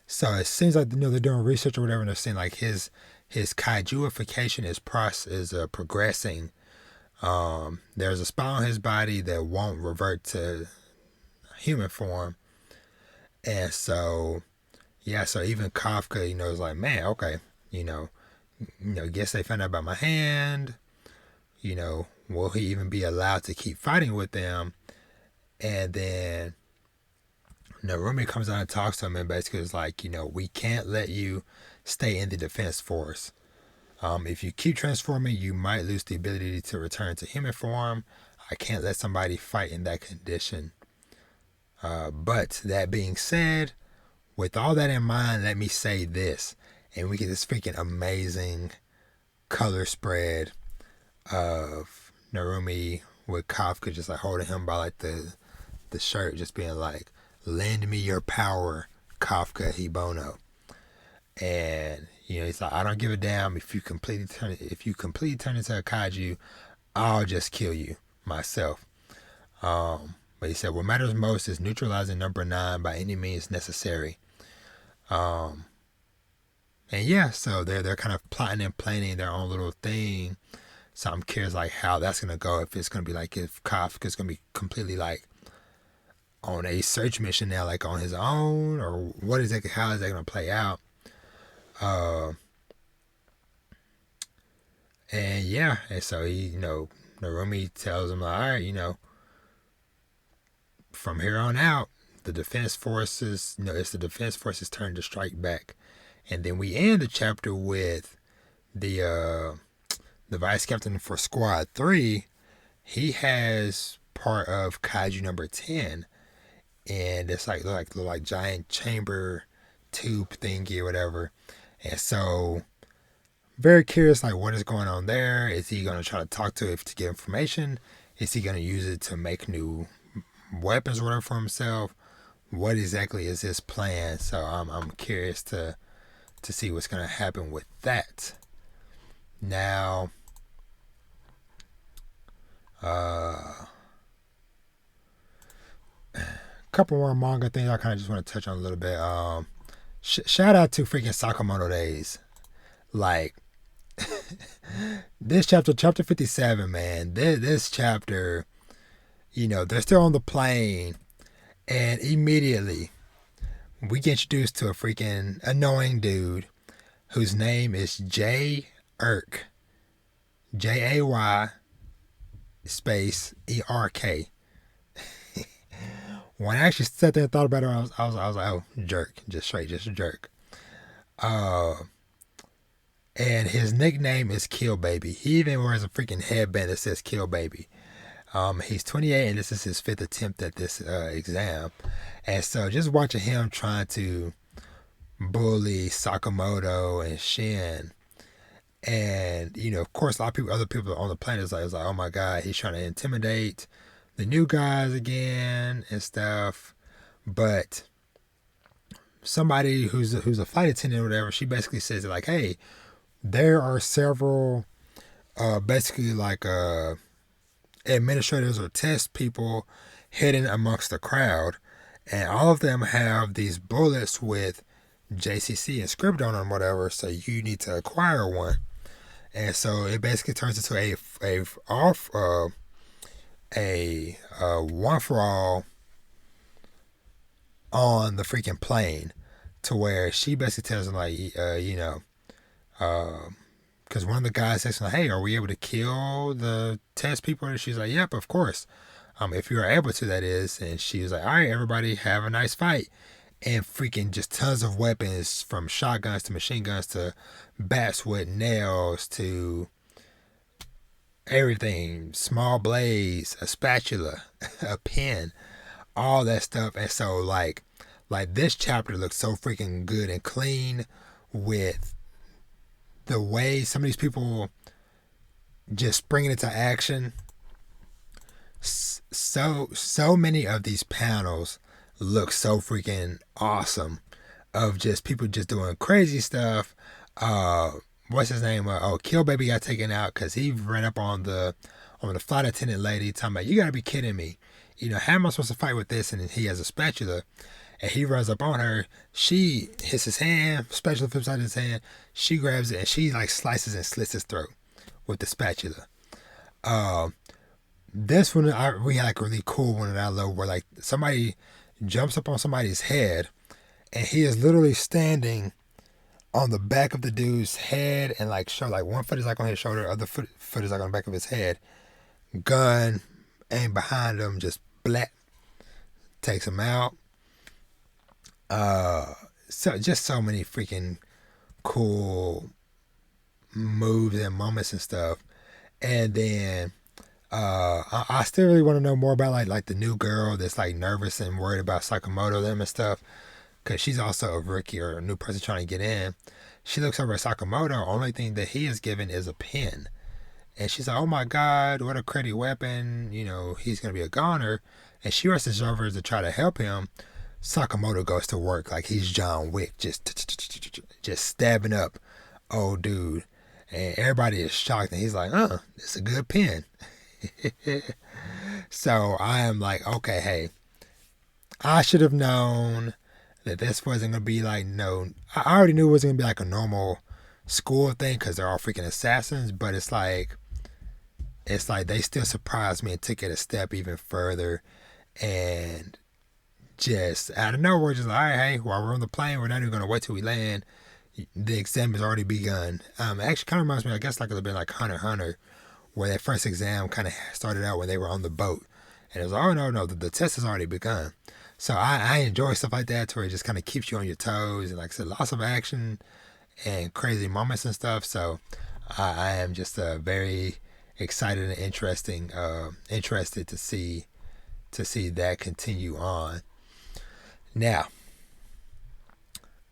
So it seems like they're doing research or whatever, and they're saying like his kaijuification is progressing. There's a spot on his body that won't revert to human form, and so so even Kafka, is like, man, okay, guess they found out about my hand. Will he even be allowed to keep fighting with them? And then Narumi comes out and talks to him and basically is like, we can't let you stay in the defense force. If you keep transforming, you might lose the ability to return to human form. I can't let somebody fight in that condition. But that being said, with all that in mind, let me say this. And we get this freaking amazing color spread of Narumi with Kafka just like holding him by like the shirt, just being like, lend me your power, Kafka Hibono. And he's like, I don't give a damn if you completely turn into a kaiju, I'll just kill you myself. But he said what matters most is neutralizing number 9 by any means necessary. And so they're kind of plotting and planning their own little thing. So I'm curious like how that's gonna go. If it's gonna be like if Kafka's gonna be completely like on a search mission now, like on his own, or how is that gonna play out? And so he, Narumi tells him like, all right, from here on out, the defense forces, it's the defense forces' turn to strike back. And then we end the chapter with the vice captain for Squad 3. He has part of Kaiju number 10, and it's like giant chamber tube thingy or whatever. And so, very curious, like what is going on there? Is he gonna try to talk to it to get information? Is he gonna use it to make new weapons or whatever for himself? What exactly is his plan? So I'm curious to see what's gonna happen with that. Now, a couple more manga things I kind of just want to touch on a little bit. Shout out to freaking Sakamoto Days. Like, this chapter 57, man. This chapter, they're still on the plane, and immediately we get introduced to a freaking annoying dude whose name is Jay Erk. Jay space ERK. When I actually sat there and thought about it, I was like, oh, jerk, just a jerk. And his nickname is Kill Baby. He even wears a freaking headband that says Kill Baby. He's 28 and this is his 5th attempt at this exam. And so just watching him trying to bully Sakamoto and Shin, and of course a lot of people, other people on the planet is like, oh my god, he's trying to intimidate the new guys again and stuff. But somebody who's a flight attendant or whatever, she basically says like, hey, there are several basically like administrators or test people hidden amongst the crowd, and all of them have these bullets with JCC inscribed on them, whatever. So you need to acquire one, and so it basically turns into a one for all on the freaking plane, to where she basically tells them like, because one of the guys says like, hey, are we able to kill the test people? And she's like, yep, of course. If you are able to, that is. And she was like, all right, everybody have a nice fight. And freaking just tons of weapons, from shotguns to machine guns to bats with nails to everything, small blades, a spatula, a pen, all that stuff. And so like this chapter looks so freaking good and clean, with the way some of these people just springing into action. So many of these panels look so freaking awesome, of just people just doing crazy stuff. What's his name? Kill Baby got taken out because he ran up on the flight attendant lady, talking about, you gotta be kidding me. How am I supposed to fight with this? And he has a spatula, and he runs up on her. She hits his hand, spatula flips out his hand. She grabs it and she like slices and slits his throat with the spatula. This one, we had like a really cool one that I love, where like somebody jumps up on somebody's head, and he is literally standing on the back of the dude's head, and like one foot is like on his shoulder, other foot is like on the back of his head. Gun aimed behind him, just black, takes him out. So just so many freaking cool moves and moments and stuff. And then I still really want to know more about like the new girl that's like nervous and worried about Sakamoto them and stuff, because she's also a rookie or a new person trying to get in. She looks over at Sakamoto. Only thing that he is given is a pen, and she's like, oh my god, what a cruddy weapon, he's gonna be a goner. And she rushes over to try to help him. Sakamoto goes to work like he's John Wick, just stabbing up old dude, and everybody is shocked, and he's like, it's a good pen. So I am like, okay, hey, I should have known that this wasn't gonna be like, no, I already knew it wasn't gonna be like a normal school thing, because they're all freaking assassins. But it's like they still surprised me and took it a step even further, and just out of nowhere, just like, all right, hey, while we're on the plane, we're not even gonna wait till we land. The exam has already begun. Actually, kind of reminds me, I guess, like it would have been like Hunter x Hunter, where that first exam kind of started out when they were on the boat, and it was like, oh no, the test has already begun. So I enjoy stuff like that, to where it just kind of keeps you on your toes, and like I said, lots of action and crazy moments and stuff. So I am just very excited and interested to see that continue on. Now,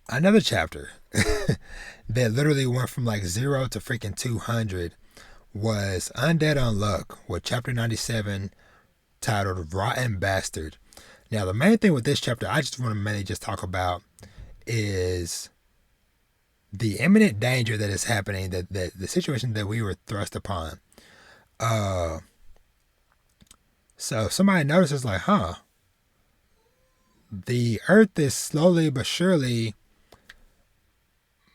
another chapter that literally went from like 0 to freaking 200 was Undead Unluck, with chapter 97 titled Rotten Bastard. Now, the main thing with this chapter I just want to mainly just talk about is the imminent danger that is happening, that the situation that we were thrust upon. So somebody notices like, the earth is slowly but surely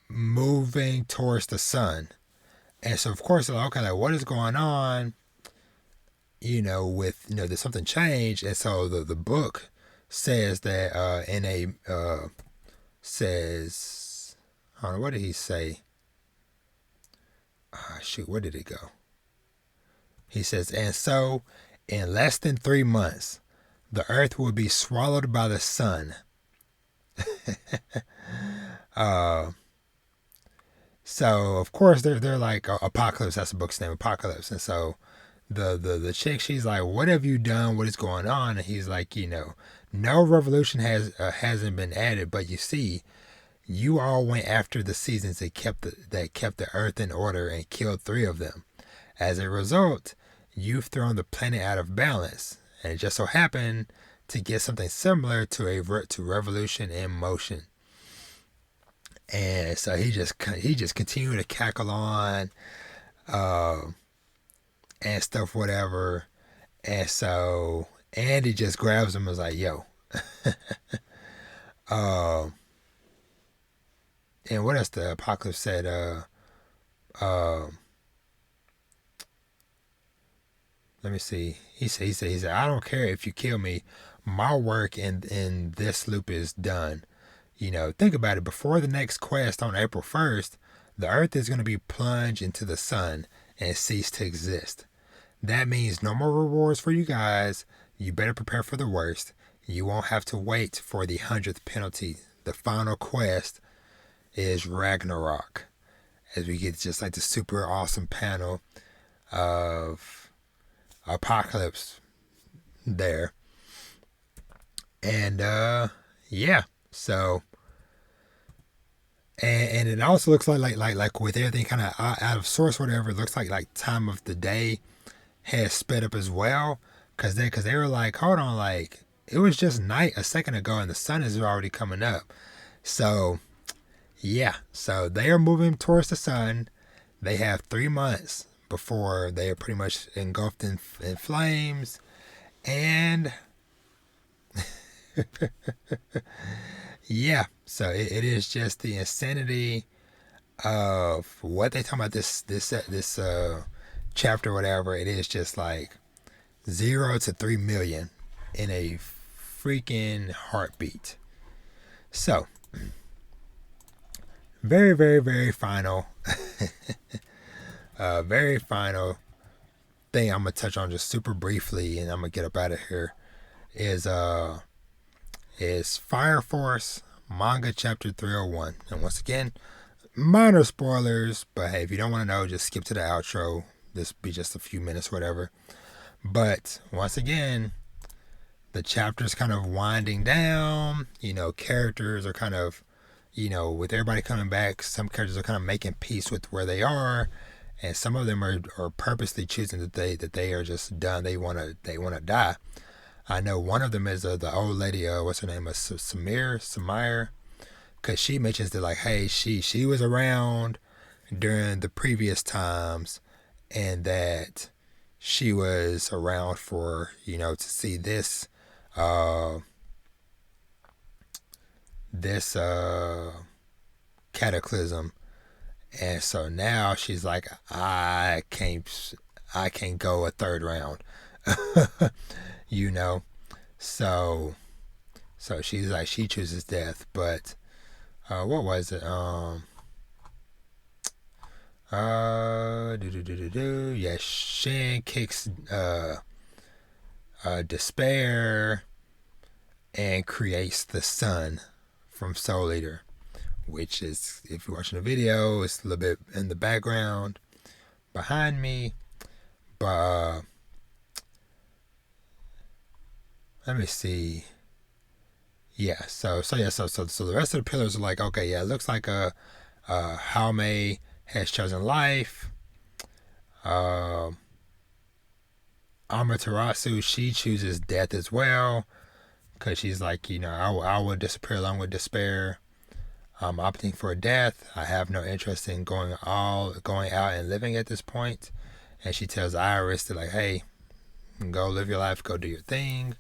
moving towards the sun. And so of course they're like, okay, like what is going on? There's something changed. And so the book says that says Hold on, what did he say? Shoot, where did it go? He says, and so, in less than 3 months, the earth will be swallowed by the sun. So of course they're like Apocalypse. That's the book's name, Apocalypse. And so the chick, she's like, "What have you done? What is going on?" And he's like, no revolution hasn't been added, but you see, you all went after the seasons that kept the earth in order and killed 3 of them. As a result, you've thrown the planet out of balance, and it just so happened to get something similar to revolution in motion. And so he just continued to cackle on, and stuff, whatever. And so Andy just grabs him and was like, "Yo." And what else the Apocalypse said? Let me see. He said, "I don't care if you kill me. My work in this loop is done." Think about it. Before the next quest on April 1st, the Earth is going to be plunged into the sun and cease to exist. That means no more rewards for you guys. You better prepare for the worst. You won't have to wait for the 100th penalty. The final quest is Ragnarok. As we get just like the super awesome panel of Apocalypse there. And yeah. So, and it also looks like with everything kind of out of source, whatever, it looks like time of the day has sped up as well, cause they were like, hold on, like it was just night a second ago and the sun is already coming up. So yeah, so they are moving towards the sun. They have 3 months before they are pretty much engulfed in flames, and yeah, so it is just the insanity of what they talking about this chapter, whatever. It is just like 0 to 3 million in a freaking heartbeat. So very, very, very final, very final thing I'm gonna touch on just super briefly, and I'm gonna get up out of here. Is Fire Force Manga Chapter 301. And once again, minor spoilers, but hey, if you don't want to know, just skip to the outro. This will be just a few minutes, whatever. But once again, the chapter's kind of winding down. Characters are kind of, with everybody coming back, some characters are kind of making peace with where they are, and some of them are purposely choosing that they are just done. They wanna die. I know one of them is the old lady, what's her name, Samir, because she mentions that, like, hey, she was around during the previous times, and that she was around for, to see this cataclysm. And so now she's like, I can't go a third round. So she's like, she chooses death. But what was it? Yeah, Shin kicks despair and creates the sun from Soul Eater, which is, if you're watching the video, it's a little bit in the background behind me. But let me see. Yeah, so the rest of the pillars are like, okay, yeah, it looks like Haume has chosen life. Amaterasu, she chooses death as well, because she's like, I will disappear along with despair. I'm opting for death. I have no interest in going out and living at this point. And she tells Iris that, like, hey, go live your life, go do your thing.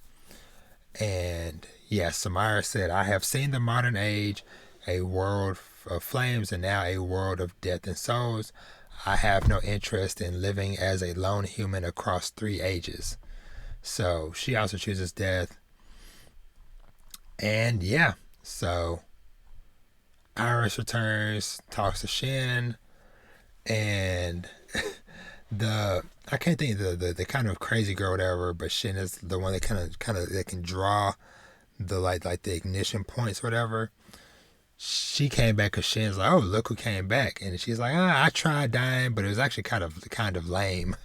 And yes, Samira said, I have seen the modern age, a world of flames, and now a world of death and souls. I have no interest in living as a lone human across 3 ages. So she also chooses death. And yeah, so Iris returns, talks to Shin, and I can't think of the kind of crazy girl or whatever, but Shin is the one that kind of that can draw the like the ignition points or whatever. She came back because Shin's like, oh, look who came back, and she's like, I tried dying, but it was actually kind of lame,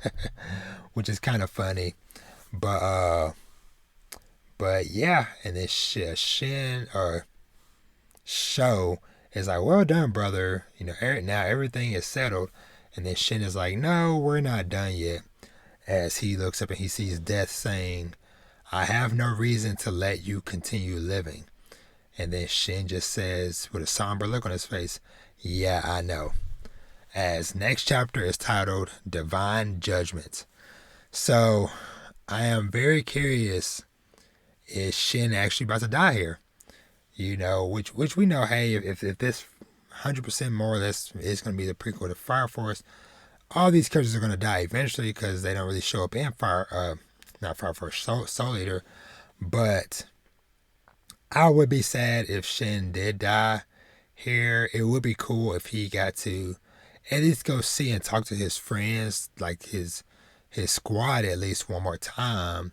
which is kind of funny, but yeah, and then Shin or Sho is like, well done, brother, now everything is settled, and then Shin is like, no, we're not done yet, as he looks up and he sees Death saying, I have no reason to let you continue living. And then Shin just says, with a somber look on his face, yeah, I know. As next chapter is titled Divine Judgment. So, I am very curious, is Shin actually about to die here? Which we know, hey, if this 100% more or less is going to be the prequel to Fire Force, all these characters are going to die eventually because they don't really show up in not Fire Force, Soul Eater, but I would be sad if Shin did die here. It would be cool if he got to at least go see and talk to his friends, like his squad at least one more time.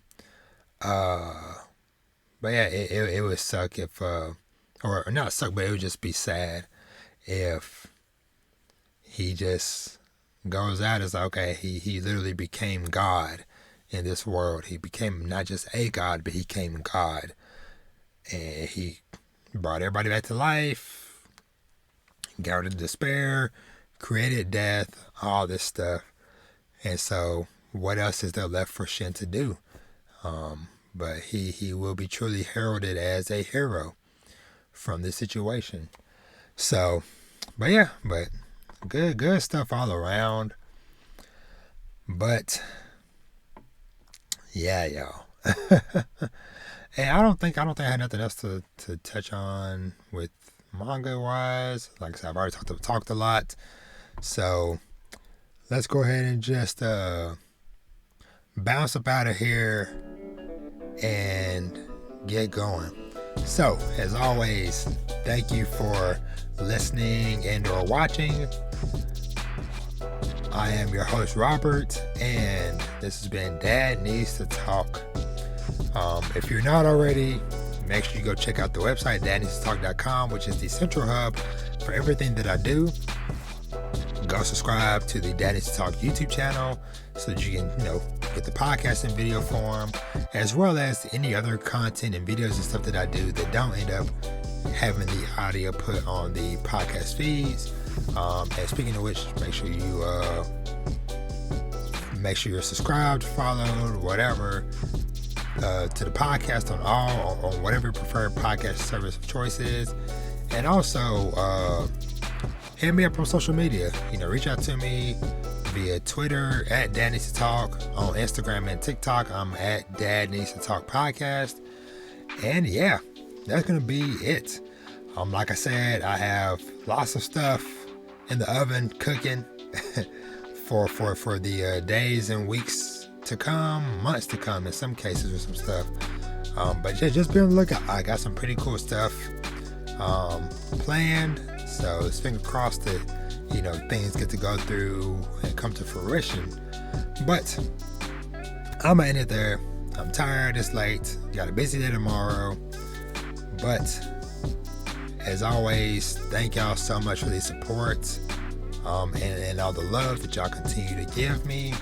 But yeah, it would suck if, or not suck, but it would just be sad if he just goes out as like, okay, he literally became God in this world. He became not just a God, but he became God. And he brought everybody back to life, got rid of despair, created death, all this stuff. And so, what else is there left for Shin to do? But he will be truly heralded as a hero from this situation. So, but yeah, good stuff all around. But yeah, y'all. And I don't think I had nothing else to touch on with manga wise. Like I said, I've already talked a lot. So let's go ahead and just bounce up out of here and get going. So, as always, thank you for listening and or watching. I am your host, Robert, and this has been Dad Needs to Talk. If you're not already, make sure you go check out the website, dadneedstotalk.com, which is the central hub for everything that I do. Go subscribe to the Dad Needs to Talk YouTube channel so that you can, get the podcast in video form, as well as any other content and videos and stuff that I do that don't end up having the audio put on the podcast feeds. And speaking of which, make sure you're subscribed, followed, whatever, to the podcast on whatever your preferred podcast service of choice is. And also, hit me up on social media. Reach out to me via Twitter at Dad Needs to Talk, on Instagram and TikTok. I'm at Dad Needs to Talk Podcast. And yeah, that's gonna be it. Like I said, I have lots of stuff in the oven cooking for the days and weeks to come, months to come in some cases with some stuff. But just be on the lookout. I got some pretty cool stuff planned. So it's finger crossed that, things get to go through and come to fruition. But I'm gonna end it there. I'm tired, it's late, got a busy day tomorrow. But as always, thank y'all so much for the support and all the love that y'all continue to give me.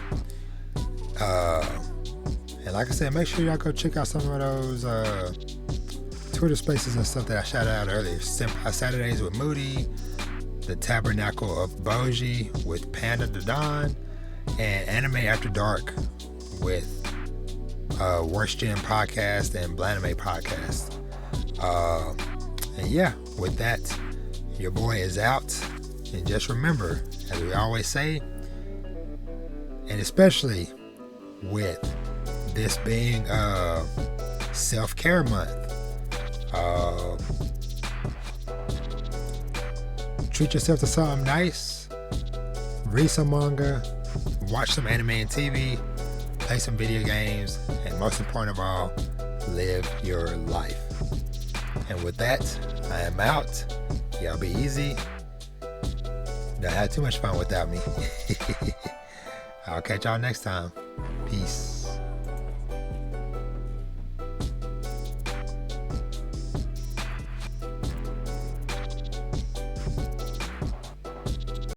And like I said, make sure y'all go check out some of those Twitter spaces and stuff that I shouted out earlier. Saturdays with Moody, the Tabernacle of Boji with Panda the Don, and Anime After Dark with Worst Gen Podcast and Blanime Podcast. And yeah, with that, your boy is out. And just remember, as we always say, and especially with this being self-care month, treat yourself to something nice, read some manga, watch some anime and TV, play some video games, and most important of all, live your life. And with that, I am out. y'all be easy. Don't have too much fun without me. I'll catch y'all next time. Peace.